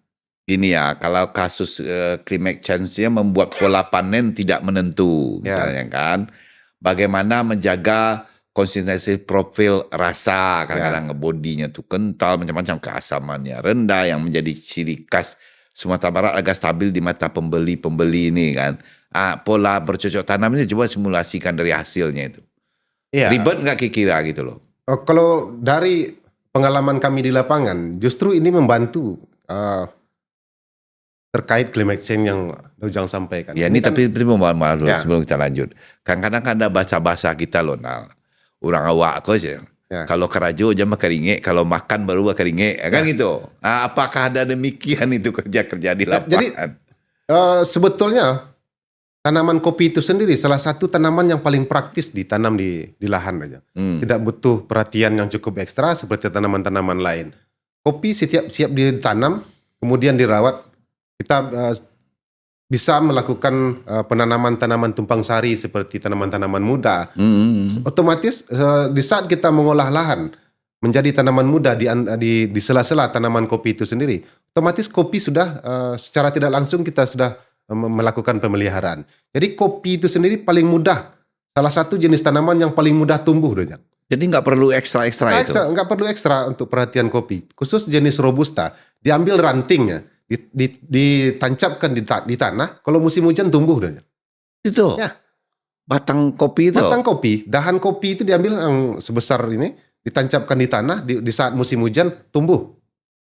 gini ya, kalau kasus climate change-nya membuat pola panen tidak menentu misalnya kan, bagaimana menjaga konsistensi profil rasa, kadang-kadang bodinya tuh kental, macam-macam, keasamannya rendah yang menjadi ciri khas Sumatera Barat agak stabil di mata pembeli ini kan. Pola bercocok tanamnya coba simulasikan dari hasilnya itu. Ribet nggak kira-kira gitu loh. Kalau dari pengalaman kami di lapangan, justru ini membantu terkait climate change yang Ujang sampaikan. Ya ini kan, tapi mohon maaf dulu sebelum kita lanjut. Kadang-kadang ada bahasa-bahasa kita loh, orang awak kok sih. Kalau kerajo aja makan ringe, kalau makan baru makan ringe, kan gitu. Apakah ada demikian itu kerja-kerja di lapangan? Jadi sebetulnya tanaman kopi itu sendiri salah satu tanaman yang paling praktis ditanam di lahan aja. Tidak butuh perhatian yang cukup ekstra seperti tanaman-tanaman lain. Kopi siap ditanam, kemudian dirawat. Kita bisa melakukan penanaman tanaman tumpang sari seperti tanaman-tanaman muda. Otomatis di saat kita mengolah lahan menjadi tanaman muda di sela-sela tanaman kopi itu sendiri, otomatis kopi sudah secara tidak langsung kita sudah melakukan pemeliharaan. Jadi kopi itu sendiri paling mudah, salah satu jenis tanaman yang paling mudah tumbuh. Jadi nggak perlu ekstra-ekstra itu? Nggak perlu ekstra untuk perhatian kopi. Khusus jenis Robusta, diambil rantingnya, ditancapkan di tanah, kalau musim hujan tumbuh. Itu? Ya. Batang kopi itu? Batang kopi, dahan kopi itu diambil yang sebesar ini, ditancapkan di tanah, di saat musim hujan tumbuh.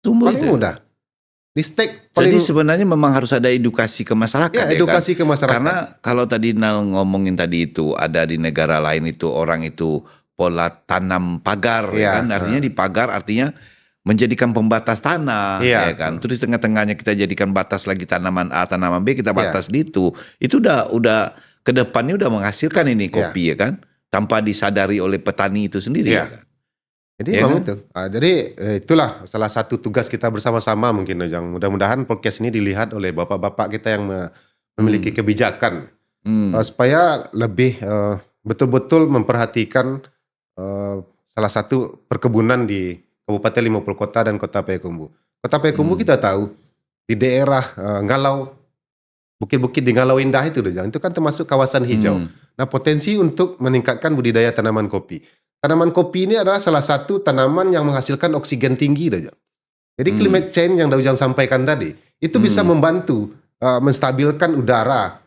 Tumbuh paling itu? Mudah. Di stake Jadi paling sebenarnya memang harus ada edukasi ke masyarakat ya ya edukasi kan? ke masyarakat. Karena kalau tadi Nal ngomongin tadi itu ada di negara lain itu orang itu pola tanam pagar ya Iya, kan? Artinya di pagar artinya menjadikan pembatas tanah iya, ya kan. Terus di tengah-tengahnya kita jadikan batas lagi tanaman A, tanaman B kita iya, batas di itu. Itu udah ke depannya udah menghasilkan ini iya, kopi ya kan? Tanpa disadari oleh petani itu sendiri ya iya. kan? Jadi Ya memang kan? itu. Jadi itulah salah satu tugas kita bersama-sama mungkin Ojang. Mudah-mudahan podcast ini dilihat oleh bapak-bapak kita yang memiliki Hmm. kebijakan Hmm. supaya lebih betul-betul memperhatikan salah satu perkebunan di Kabupaten 50 Kota dan Kota Payakumbuh. Kota Payakumbuh Hmm. kita tahu di daerah Ngalau, bukit-bukit di Ngalau Indah itu Ojang. Itu kan termasuk kawasan hijau. Hmm. Nah, potensi untuk meningkatkan budidaya tanaman kopi. Tanaman kopi ini adalah salah satu tanaman yang menghasilkan oksigen tinggi, Dajang. Jadi Hmm. climate change yang Dajang sampaikan tadi, itu bisa Hmm. membantu menstabilkan udara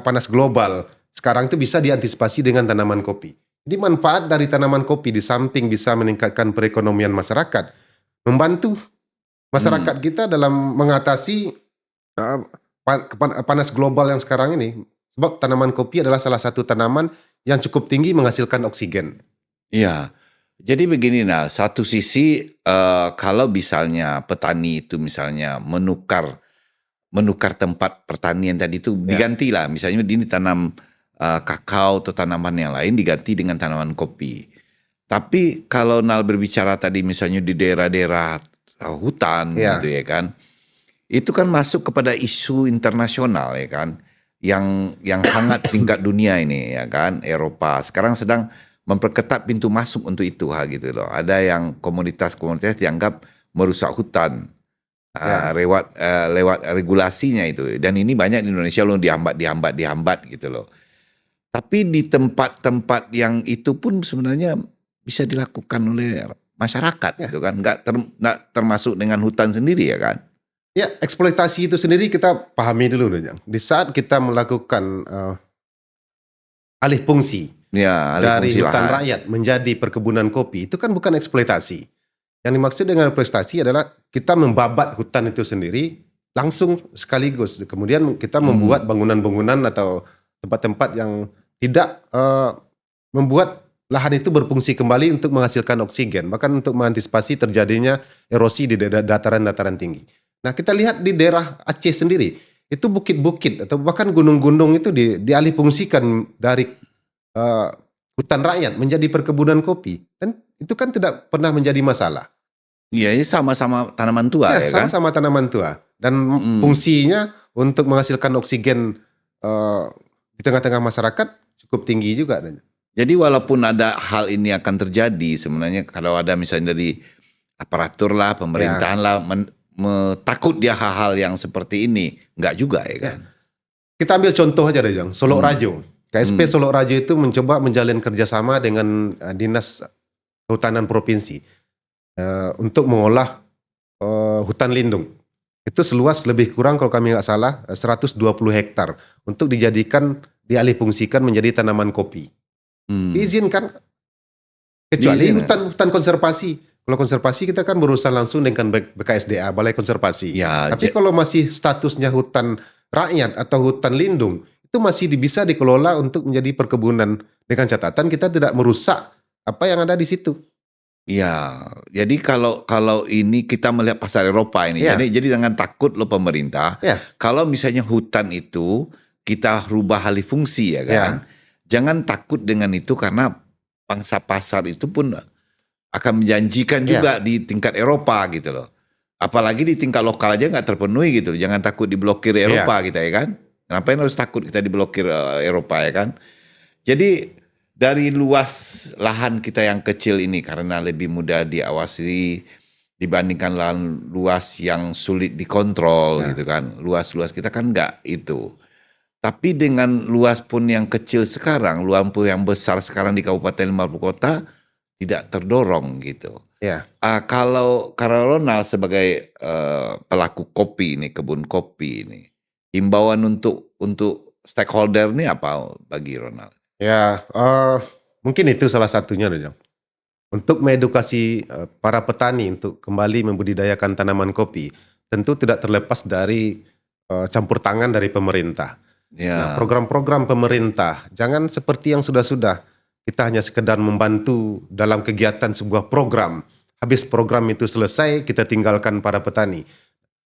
panas global. Sekarang itu bisa diantisipasi dengan tanaman kopi. Jadi manfaat dari tanaman kopi di samping bisa meningkatkan perekonomian masyarakat, membantu masyarakat Hmm. kita dalam mengatasi uh, panas global yang sekarang ini. Sebab tanaman kopi adalah salah satu tanaman yang cukup tinggi menghasilkan oksigen. Iya. Jadi begini nah, satu sisi kalau misalnya petani itu misalnya menukar tempat pertanian tadi itu Ya. diganti lah. Misalnya ini tanam kakao atau tanaman yang lain diganti dengan tanaman kopi. Tapi kalau Nal berbicara tadi misalnya di daerah-daerah hutan Ya. gitu ya kan. Itu kan masuk kepada isu internasional ya kan. Yang hangat tingkat dunia ini ya kan. Eropa sekarang sedang memperketat pintu masuk untuk itu gitu loh. Ada yang komunitas-komunitas dianggap merusak hutan. Ya. Lewat regulasinya itu, dan ini banyak di Indonesia loh dihambat gitu loh. Tapi di tempat-tempat yang itu pun sebenarnya bisa dilakukan oleh masyarakat Ya. gitu kan, nggak termasuk dengan hutan sendiri ya kan. Ya, eksploitasi itu sendiri kita pahami dulu, Dajang. Di saat kita melakukan alih fungsi Ya, alih dari fungsi hutan lahan. rakyat menjadi perkebunan kopi, itu kan bukan eksploitasi. Yang dimaksud dengan eksploitasi adalah kita membabat hutan itu sendiri langsung sekaligus. Kemudian kita membuat bangunan-bangunan atau tempat-tempat yang tidak membuat lahan itu berfungsi kembali untuk menghasilkan oksigen, bahkan untuk mengantisipasi terjadinya erosi di dataran-dataran tinggi. Nah, kita lihat di daerah Aceh sendiri, itu bukit-bukit atau bahkan gunung-gunung itu dialihfungsikan dari hutan rakyat menjadi perkebunan kopi, dan itu kan tidak pernah menjadi masalah. Iya, ini sama-sama tanaman tua Ya, ya kan. sama-sama tanaman tua dan fungsinya untuk menghasilkan oksigen di tengah-tengah masyarakat cukup tinggi juga. Jadi walaupun ada hal ini akan terjadi, sebenarnya kalau ada misalnya dari aparatur lah, pemerintahan lah, takut dia hal-hal yang seperti ini, nggak juga ya kan. Kita ambil contoh aja deh, Jang. Solok Rajo. KSP Solok Rajo itu mencoba menjalin kerjasama dengan Dinas Kehutanan Provinsi untuk mengolah hutan lindung. Itu seluas lebih kurang kalau kami nggak salah 120 hektar untuk dialihfungsikan menjadi tanaman kopi. Diizinkan, kecuali hutan konservasi. Kalau konservasi kita kan berurusan langsung dengan BKSDA, Balai Konservasi. Ya, Tapi kalau masih statusnya hutan rakyat atau hutan lindung, itu masih bisa dikelola untuk menjadi perkebunan dengan catatan kita tidak merusak apa yang ada di situ. Ya, jadi kalau ini kita melihat pasar Eropa ini, Ya. jadi jangan takut loh pemerintah. Ya. Kalau misalnya hutan itu kita rubah alih fungsi ya kan, jangan takut dengan itu karena pangsa pasar itu pun akan menjanjikan juga di tingkat Eropa gitu loh. Apalagi di tingkat lokal aja nggak terpenuhi gitu. Jangan takut diblokir Eropa kita ya kan. Ngapain harus takut kita diblokir Eropa ya kan. Jadi dari luas lahan kita yang kecil ini karena lebih mudah diawasi dibandingkan lahan luas yang sulit dikontrol gitu kan. Luas-luas kita kan nggak itu. Tapi dengan luas pun yang kecil sekarang, luas pun yang besar sekarang di Kabupaten 50 Kota tidak terdorong gitu. Ya. Kalau Ronald sebagai pelaku kopi ini, kebun kopi ini, himbauan untuk stakeholder ini apa bagi Ronald? Ya, mungkin itu salah satunya, Jang. Untuk mengedukasi para petani untuk kembali membudidayakan tanaman kopi, tentu tidak terlepas dari campur tangan dari pemerintah. Nah, Ya. program-program pemerintah jangan seperti yang sudah-sudah. Kita hanya sekedar membantu dalam kegiatan sebuah program. Habis program itu selesai, kita tinggalkan para petani.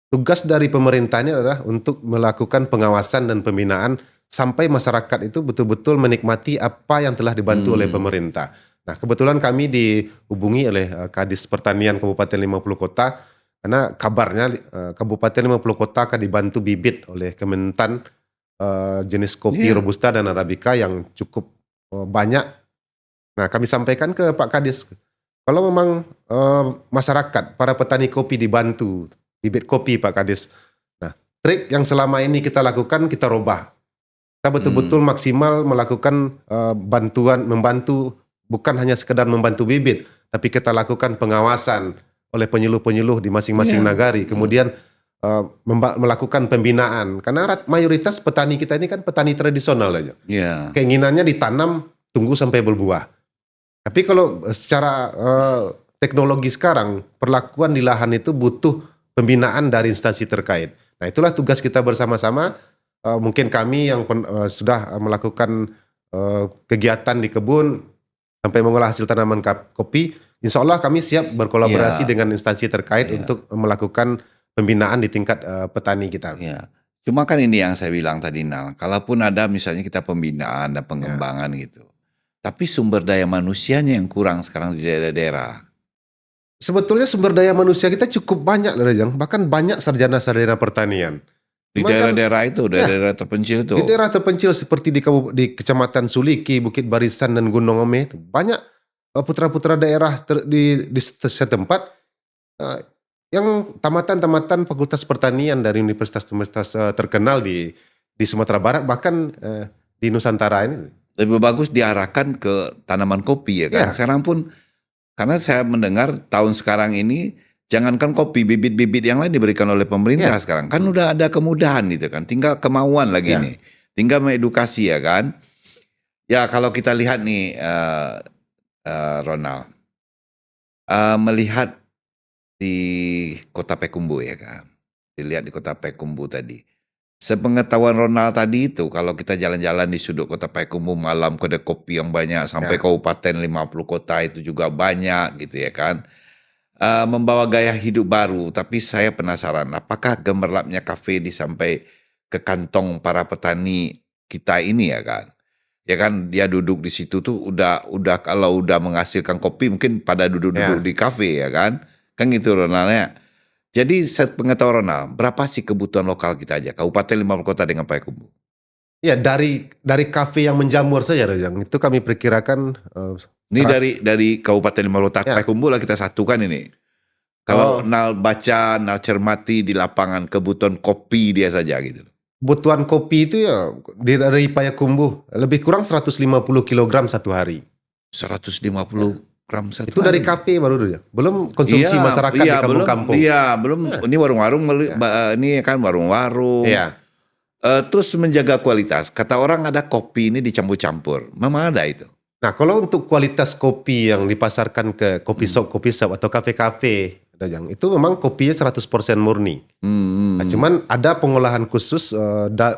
Tugas dari pemerintah ini adalah untuk melakukan pengawasan dan pembinaan sampai masyarakat itu betul-betul menikmati apa yang telah dibantu oleh pemerintah. Nah, kebetulan kami dihubungi oleh Kadis Pertanian Kabupaten 50 Kota karena kabarnya Kabupaten 50 Kota akan dibantu bibit oleh Kementan jenis kopi Iya. Robusta dan Arabica yang cukup banyak. Nah, kami sampaikan ke Pak Kadis, kalau memang masyarakat, para petani kopi dibantu bibit kopi Pak Kadis. Nah, trik yang selama ini kita lakukan kita robah. Kita betul-betul maksimal melakukan membantu bukan hanya sekedar membantu bibit, tapi kita lakukan pengawasan oleh penyuluh-penyuluh di masing-masing Iya. nagari. Kemudian melakukan pembinaan. Karena mayoritas petani kita ini kan petani tradisional aja. Iya. Keinginannya ditanam, tunggu sampai berbuah. Tapi kalau secara teknologi sekarang, perlakuan di lahan itu butuh pembinaan dari instansi terkait. Nah, itulah tugas kita bersama-sama. Mungkin kami yang sudah melakukan kegiatan di kebun sampai mengolah hasil tanaman kopi, insya Allah kami siap berkolaborasi Iya. dengan instansi terkait Iya. untuk melakukan pembinaan di tingkat petani kita. Iya. Cuma kan ini yang saya bilang tadi, Nal. Kalaupun ada misalnya kita pembinaan dan pengembangan gitu. Tapi sumber daya manusianya yang kurang sekarang di daerah-daerah. Sebetulnya sumber daya manusia kita cukup banyak, Rajang. Bahkan banyak sarjana-sarjana pertanian. Di Cuman kan daerah-daerah itu, daerah-daerah terpencil itu. di daerah terpencil seperti di Kecamatan Suliki, Bukit Barisan, dan Gunung Ome, banyak putra-putra daerah di setempat yang tamatan-tamatan Fakultas Pertanian dari universitas-universitas terkenal di Sumatera Barat, bahkan di Nusantara ini. Lebih bagus diarahkan ke tanaman kopi ya kan. Ya. Sekarang pun, karena saya mendengar tahun sekarang ini, jangankan kopi, bibit-bibit yang lain diberikan oleh pemerintah sekarang. Kan udah ada kemudahan gitu kan. Tinggal kemauan lagi nih. Tinggal mengedukasi ya kan. Ya kalau kita lihat nih Ronald. Melihat di Kota Payakumbuh ya kan. Dilihat di Kota Payakumbuh tadi. Sepengetahuan Ronald tadi itu, kalau kita jalan-jalan di sudut Kota Payakumbuh malam, kedai kopi yang banyak, sampai Kabupaten 50 Kota itu juga banyak gitu ya kan. Membawa gaya hidup baru, tapi saya penasaran apakah gemerlapnya kafe sampai ke kantong para petani kita ini ya kan. Ya kan dia duduk di situ tuh udah kalau udah menghasilkan kopi mungkin pada duduk-duduk di kafe ya kan. Kan gitu Ronaldnya. Jadi sepengetahuan Ronald, berapa sih kebutuhan lokal kita aja Kabupaten 50 Kota dengan Payakumbuh? Ya, dari kafe yang menjamur saja, Rajang, itu kami perkirakan Ini dari Kabupaten 50 Kota Payakumbuh lah kita satukan ini. Kalau Nal baca, Nal cermati di lapangan kebutuhan kopi dia saja gitu. Kebutuhan kopi itu ya dari Payakumbuh lebih kurang 150 kg satu hari. 150 gram satu Itu dari hari. kafe baru dulu ya. Belum konsumsi masyarakat di kampung-kampung. Iya, belum. Ini warung-warung, ini kan warung-warung. Iya. Terus menjaga kualitas. Kata orang ada kopi ini dicampur-campur. Memang ada itu. Nah, kalau untuk kualitas kopi yang dipasarkan ke kopi shop atau kafe-kafe, itu memang kopinya 100% murni. Nah, cuman ada pengolahan khusus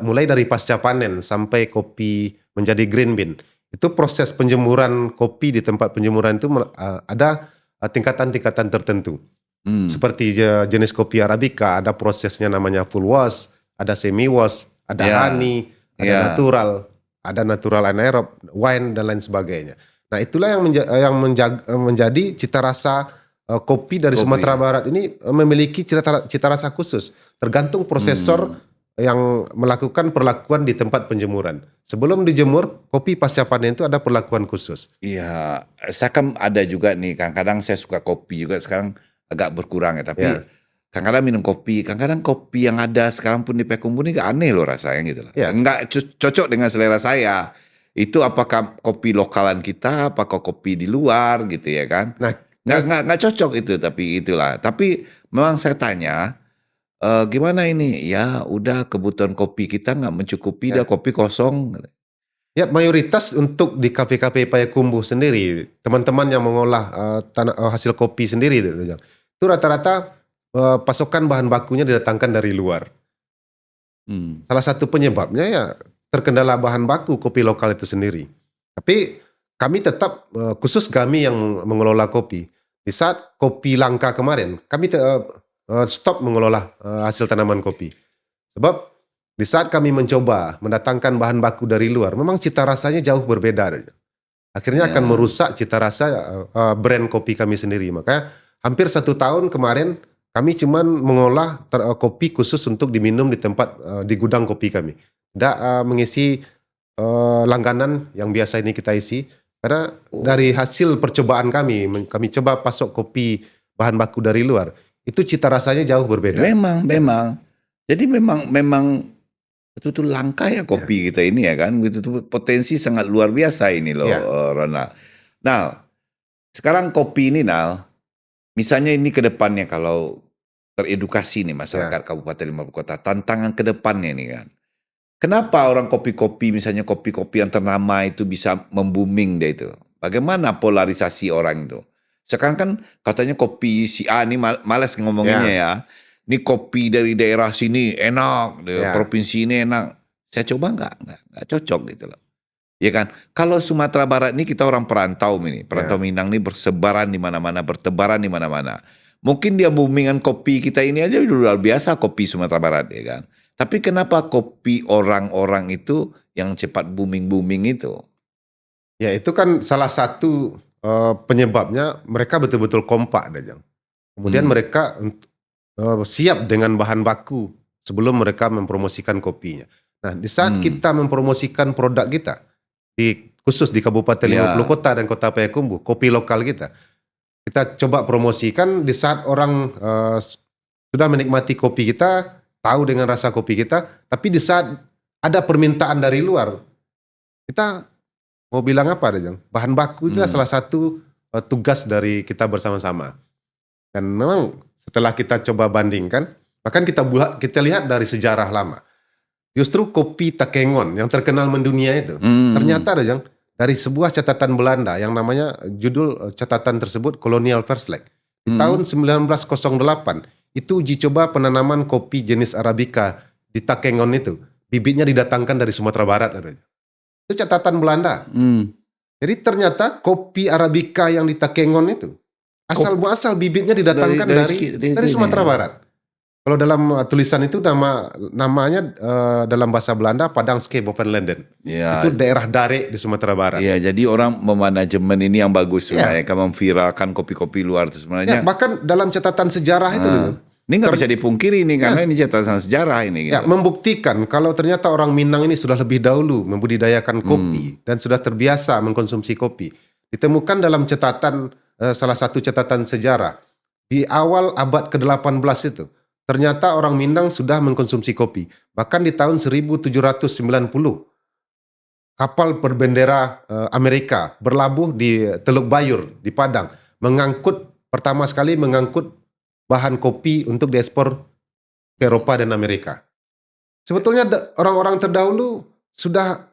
mulai dari pasca panen sampai kopi menjadi green bean. Itu proses penjemuran kopi di tempat penjemuran itu ada tingkatan-tingkatan tertentu. Seperti jenis kopi Arabica, ada prosesnya namanya full wash, ada semi wash, ada honey, ada natural anaerob, wine dan lain sebagainya. Nah, itulah yang menjadi cita rasa kopi dari Sumatera Barat ini memiliki cita rasa khusus. Tergantung prosesor yang melakukan perlakuan di tempat penjemuran. Sebelum dijemur, kopi pasca panen itu ada perlakuan khusus. Iya, saya kan ada juga nih, kadang-kadang saya suka kopi juga sekarang agak berkurang ya, tapi kadang-kadang minum kopi, kadang-kadang kopi yang ada sekarang pun di Payakumbuh ini aneh loh rasanya gitu loh. Enggak cocok dengan selera saya. Itu apakah kopi lokalan kita, apakah kopi di luar gitu ya kan? Nah, nggak cocok itu, tapi itulah. Tapi memang saya tanya, gimana ini? Ya udah kebutuhan kopi kita nggak mencukupi, dah kopi kosong. Ya, mayoritas untuk di kafe-kafe Payakumbuh sendiri, teman-teman yang mengolah hasil kopi sendiri itu rata-rata pasokan bahan bakunya didatangkan dari luar. Salah satu penyebabnya ya terkendala bahan baku kopi lokal itu sendiri. Tapi kami tetap khusus kami yang mengelola kopi. Di saat kopi langka kemarin, kami stop mengelola hasil tanaman kopi. Sebab di saat kami mencoba mendatangkan bahan baku dari luar, memang cita rasanya jauh berbeda. Akhirnya akan merusak cita rasa brand kopi kami sendiri. Makanya hampir 1 tahun kemarin kami cuman mengolah kopi khusus untuk diminum di tempat di gudang kopi kami. Tidak mengisi langganan yang biasa ini kita isi. Karena dari hasil percobaan kami coba pasok kopi bahan baku dari luar, itu cita rasanya jauh berbeda. Memang. Jadi memang betul-betul langka ya kopi kita ini ya kan. Betul-betul potensi sangat luar biasa ini loh, Ronald. Nah, sekarang kopi ini misalnya ini ke depannya kalau teredukasi nih masyarakat Kabupaten 50 Kota, tantangan ke depannya nih kan. Kenapa orang kopi-kopi misalnya kopi-kopi yang ternama itu bisa membooming deh itu? Bagaimana polarisasi orang itu? Sekarang kan katanya kopi si A ini malas ngomonginnya ya. Ini kopi dari daerah sini enak, provinsi ini enak. Saya coba nggak cocok gitu loh. Ya kan? Kalau Sumatera Barat ini kita orang perantau ini, perantau Minang ini bersebaran di mana-mana, bertebaran di mana-mana. Mungkin dia boomingan kopi kita ini aja udah luar biasa kopi Sumatera Barat ya kan. Tapi kenapa kopi orang-orang itu yang cepat booming itu? Ya itu kan salah satu penyebabnya mereka betul-betul kompak, Dajang. Kemudian mereka siap dengan bahan baku sebelum mereka mempromosikan kopinya. Nah, di saat kita mempromosikan produk kita, khusus di Kabupaten 50 Kota dan Kota Payakumbuh, kopi lokal kita coba promosikan di saat orang sudah menikmati kopi kita, tahu dengan rasa kopi kita, tapi di saat ada permintaan dari luar, kita mau bilang apa, Dajang? Bahan baku itu salah satu tugas dari kita bersama-sama. Dan memang setelah kita coba bandingkan, bahkan kita lihat dari sejarah lama. Justru kopi Takengon yang terkenal mendunia itu, ternyata Dajang, dari sebuah catatan Belanda yang namanya judul catatan tersebut Colonial Verslag. Di tahun 1908, itu uji coba penanaman kopi jenis Arabica di Takengon itu. Bibitnya didatangkan dari Sumatera Barat. Itu catatan Belanda. Jadi ternyata kopi Arabica yang di Takengon itu asal bibitnya didatangkan dari Sumatera Barat. Kalau dalam tulisan itu namanya dalam bahasa Belanda Padangske Bovenlanden. Ya. Itu daerah Dare di Sumatera Barat. Iya, jadi orang memanajemen ini yang bagus sebenarnya, memviralkan kopi-kopi luar itu sebenarnya. Ya, bahkan dalam catatan sejarah itu. Ini nggak bisa dipungkiri ini karena ini catatan sejarah ini. Gitu. Ya, membuktikan kalau ternyata orang Minang ini sudah lebih dahulu membudidayakan kopi dan sudah terbiasa mengkonsumsi kopi. Ditemukan dalam catatan salah satu catatan sejarah di awal abad ke-18 itu. Ternyata orang Minang sudah mengkonsumsi kopi. Bahkan di tahun 1790, kapal berbendera Amerika berlabuh di Teluk Bayur, di Padang. Pertama sekali mengangkut bahan kopi untuk diekspor ke Eropa dan Amerika. Sebetulnya orang-orang terdahulu sudah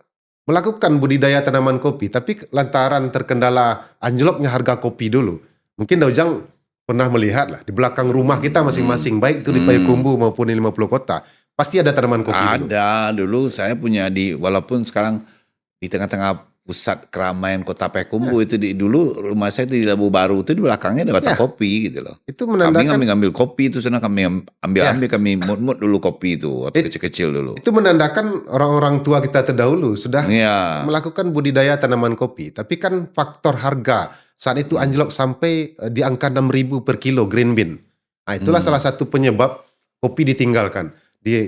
melakukan budidaya tanaman kopi, tapi lantaran terkendala anjloknya harga kopi dulu. Mungkin Dajang pernah melihat lah di belakang rumah kita masing-masing, baik itu di Payakumbuh maupun di 50 Kota, pasti ada tanaman kopi. Ada dulu saya punya walaupun sekarang di tengah-tengah pusat keramaian Kota Payakumbuh itu dulu rumah saya di Labu Baru itu di belakangnya ada batang kopi gitu loh. Itu menandakan kami ngambil kopi itu sana kami ambil kami mut dulu kopi itu waktu kecil-kecil dulu. Itu menandakan orang-orang tua kita terdahulu sudah melakukan budidaya tanaman kopi, tapi kan faktor harga saat itu anjlok sampai di angka 6.000 per kilo green bean. Nah, itulah salah satu penyebab kopi ditinggalkan.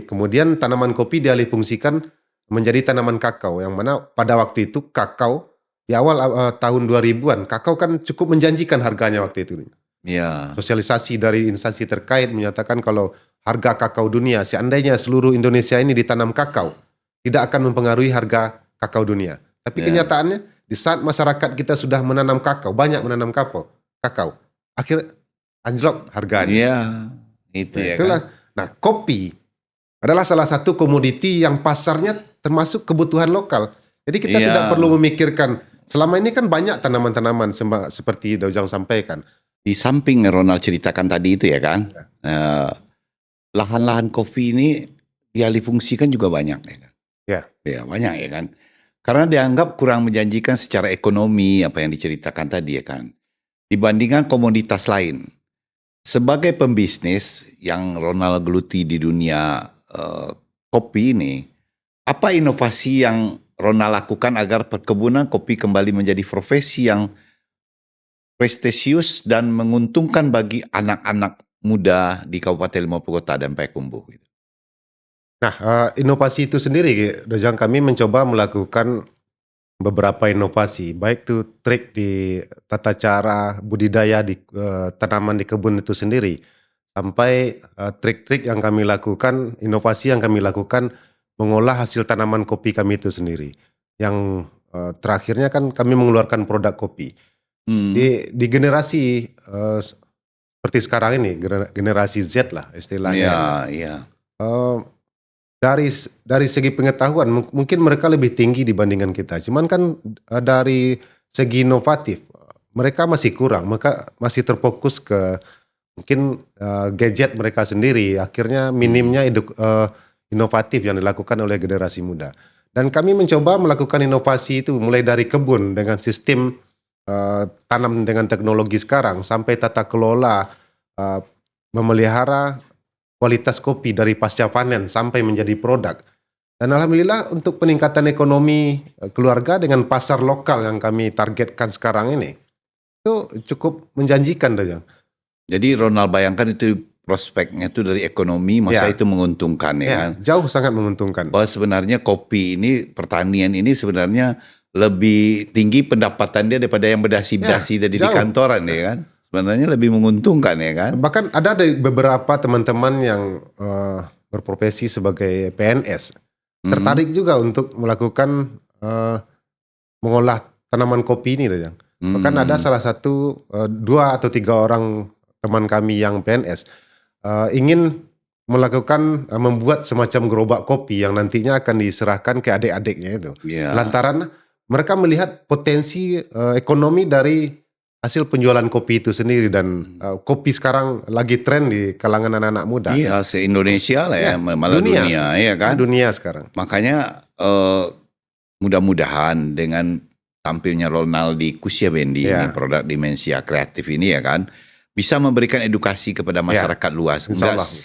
Kemudian tanaman kopi dialihfungsikan menjadi tanaman kakao, yang mana pada waktu itu kakao di awal tahun 2000-an, kakao kan cukup menjanjikan harganya waktu itu. Ya. Sosialisasi dari instansi terkait menyatakan kalau harga kakao dunia, seandainya seluruh Indonesia ini ditanam kakao, tidak akan mempengaruhi harga kakao dunia. Tapi kenyataannya di saat masyarakat kita sudah menanam kakao, banyak menanam kakao, akhirnya anjlok harganya. Iya, itu itulah. Kan? Nah, kopi adalah salah satu komoditi yang pasarnya termasuk kebutuhan lokal. Jadi kita tidak perlu memikirkan, selama ini kan banyak tanaman-tanaman seperti Dojang sampaikan. Di samping Ronald ceritakan tadi itu ya kan, lahan-lahan kopi ini dialih fungsikan juga banyak ya kan. Ya banyak ya kan. Karena dianggap kurang menjanjikan secara ekonomi apa yang diceritakan tadi ya kan. Dibandingkan komoditas lain. Sebagai pembisnis yang Ronald geluti di dunia kopi ini, apa inovasi yang Ronald lakukan agar perkebunan kopi kembali menjadi profesi yang prestisius dan menguntungkan bagi anak-anak muda di Kabupaten Limau Kota dan Payakumbuh? Nah, inovasi itu sendiri, Dojang, kami mencoba melakukan beberapa inovasi, baik itu trik di tata cara budidaya di tanaman di kebun itu sendiri, sampai trik-trik yang kami lakukan, inovasi yang kami lakukan mengolah hasil tanaman kopi kami itu sendiri. Yang terakhirnya kan kami mengeluarkan produk kopi. Di generasi seperti sekarang ini, generasi Z lah istilahnya. Dari segi pengetahuan mungkin mereka lebih tinggi dibandingkan kita. Cuman kan dari segi inovatif mereka masih kurang. Mereka masih terfokus ke mungkin gadget mereka sendiri. Akhirnya minimnya inovatif yang dilakukan oleh generasi muda. Dan kami mencoba melakukan inovasi itu mulai dari kebun dengan sistem tanam dengan teknologi sekarang sampai tata kelola memelihara kualitas kopi dari pasca panen sampai menjadi produk. Dan alhamdulillah untuk peningkatan ekonomi keluarga dengan pasar lokal yang kami targetkan sekarang ini, itu cukup menjanjikan. Jadi Ronald bayangkan itu prospeknya itu dari ekonomi, masa itu menguntungkan ya kan? Jauh sangat menguntungkan. Bahwa sebenarnya kopi ini, pertanian ini sebenarnya lebih tinggi pendapatannya daripada yang berdasi-berdasi tadi di kantoran ya kan? Sebenarnya lebih menguntungkan ya kan? Bahkan ada dari beberapa teman-teman yang berprofesi sebagai PNS tertarik juga untuk melakukan mengolah tanaman kopi ini, Bahkan ada salah satu 2 atau 3 orang teman kami yang PNS ingin melakukan membuat semacam gerobak kopi yang nantinya akan diserahkan ke adik-adiknya itu. Lantaran mereka melihat potensi ekonomi dari hasil penjualan kopi itu sendiri, dan kopi sekarang lagi tren di kalangan anak-anak muda. Iya, se-Indonesia lah ya, malah dunia ya kan? Dunia sekarang. Makanya mudah-mudahan dengan tampilnya Ronald di Kusia Bendi ini, produk Dimensia Kreatif ini ya kan, bisa memberikan edukasi kepada masyarakat luas.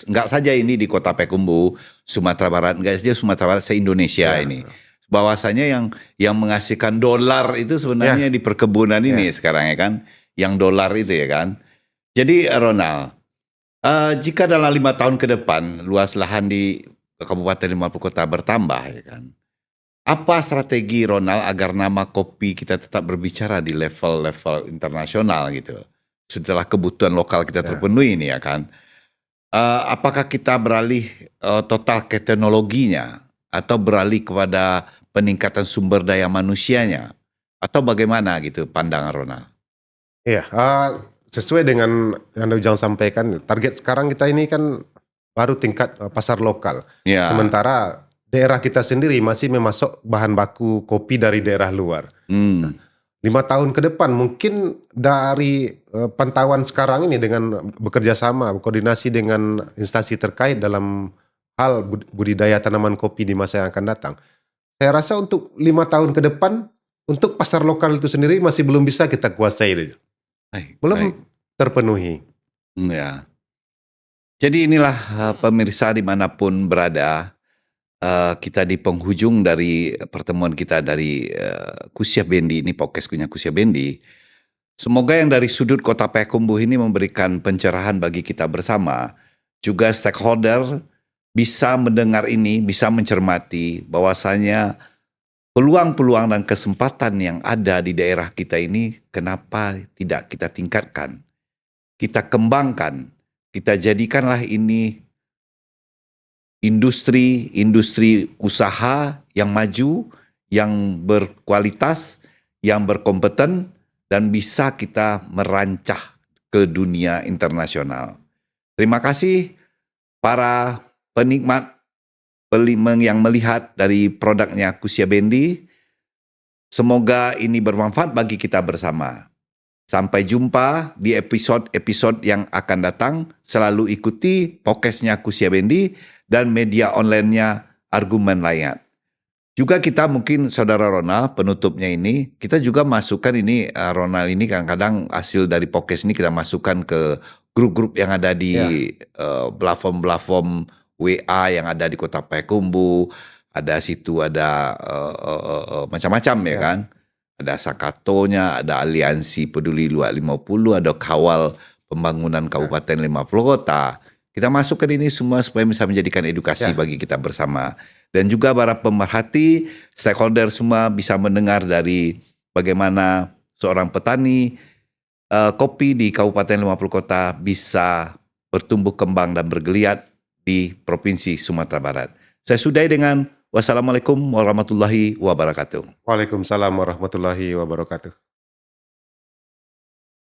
Enggak saja ini di Kota Payakumbuh, Sumatera Barat, enggak saja Sumatera Barat, se-Indonesia ini. Bahwasanya yang menghasilkan dolar itu sebenarnya di perkebunan ini sekarang ya kan, yang dolar itu ya kan. Jadi Ronald, jika dalam 5 tahun ke depan luas lahan di Kabupaten Limau Kota bertambah ya kan, apa strategi Ronald agar nama kopi kita tetap berbicara di level-level internasional gitu, setelah kebutuhan lokal kita terpenuhi ini ya kan? Apakah kita beralih total ke teknologinya, atau beralih kepada peningkatan sumber daya manusianya, atau bagaimana gitu pandangan Ronald? Iya, sesuai dengan yang Dojang sampaikan, target sekarang kita ini kan baru tingkat pasar lokal. Sementara daerah kita sendiri masih memasok bahan baku kopi dari daerah luar. 5 tahun ke depan mungkin dari pantauan sekarang ini dengan bekerja sama, koordinasi dengan instansi terkait dalam hal budidaya tanaman kopi di masa yang akan datang. Saya rasa untuk 5 tahun ke depan, untuk pasar lokal itu sendiri masih belum bisa kita kuasai. Belum terpenuhi. Ya. Jadi inilah pemirsa dimanapun berada, kita di penghujung dari pertemuan kita dari Kusia Bendi ini, podcastnya Kusia Bendi. Semoga yang dari sudut Kota Payakumbuh ini memberikan pencerahan bagi kita bersama. Juga stakeholder bisa mendengar ini, bisa mencermati bahwasanya peluang-peluang dan kesempatan yang ada di daerah kita ini, kenapa tidak kita tingkatkan, kita kembangkan, kita jadikanlah ini industri usaha yang maju, yang berkualitas, yang berkompeten, dan bisa kita merancah ke dunia internasional. Terima kasih para penikmat yang melihat dari produknya Kusia Bendi. Semoga ini bermanfaat bagi kita bersama. Sampai jumpa di episode-episode yang akan datang. Selalu ikuti podcastnya Kusia Bendi dan media online-nya Argumen Layat. Juga kita mungkin Saudara Ronald penutupnya ini, kita juga masukkan ini Ronald ini kadang-kadang hasil dari podcast ini kita masukkan ke grup-grup yang ada di platform-platform WA yang ada di Kota Payakumbuh, ada situ ada macam-macam ya kan. Ada Sakatonya, ada Aliansi Peduli Luar 50, ada Kawal Pembangunan Kabupaten 50 Kota. Kita masukkan ini semua supaya bisa menjadikan edukasi bagi kita bersama. Dan juga para pemerhati, stakeholder semua bisa mendengar dari bagaimana seorang petani kopi di Kabupaten 50 Kota bisa bertumbuh kembang dan bergeliat di Provinsi Sumatera Barat. Saya sudahi dengan wassalamualaikum warahmatullahi wabarakatuh. Waalaikumsalam warahmatullahi wabarakatuh.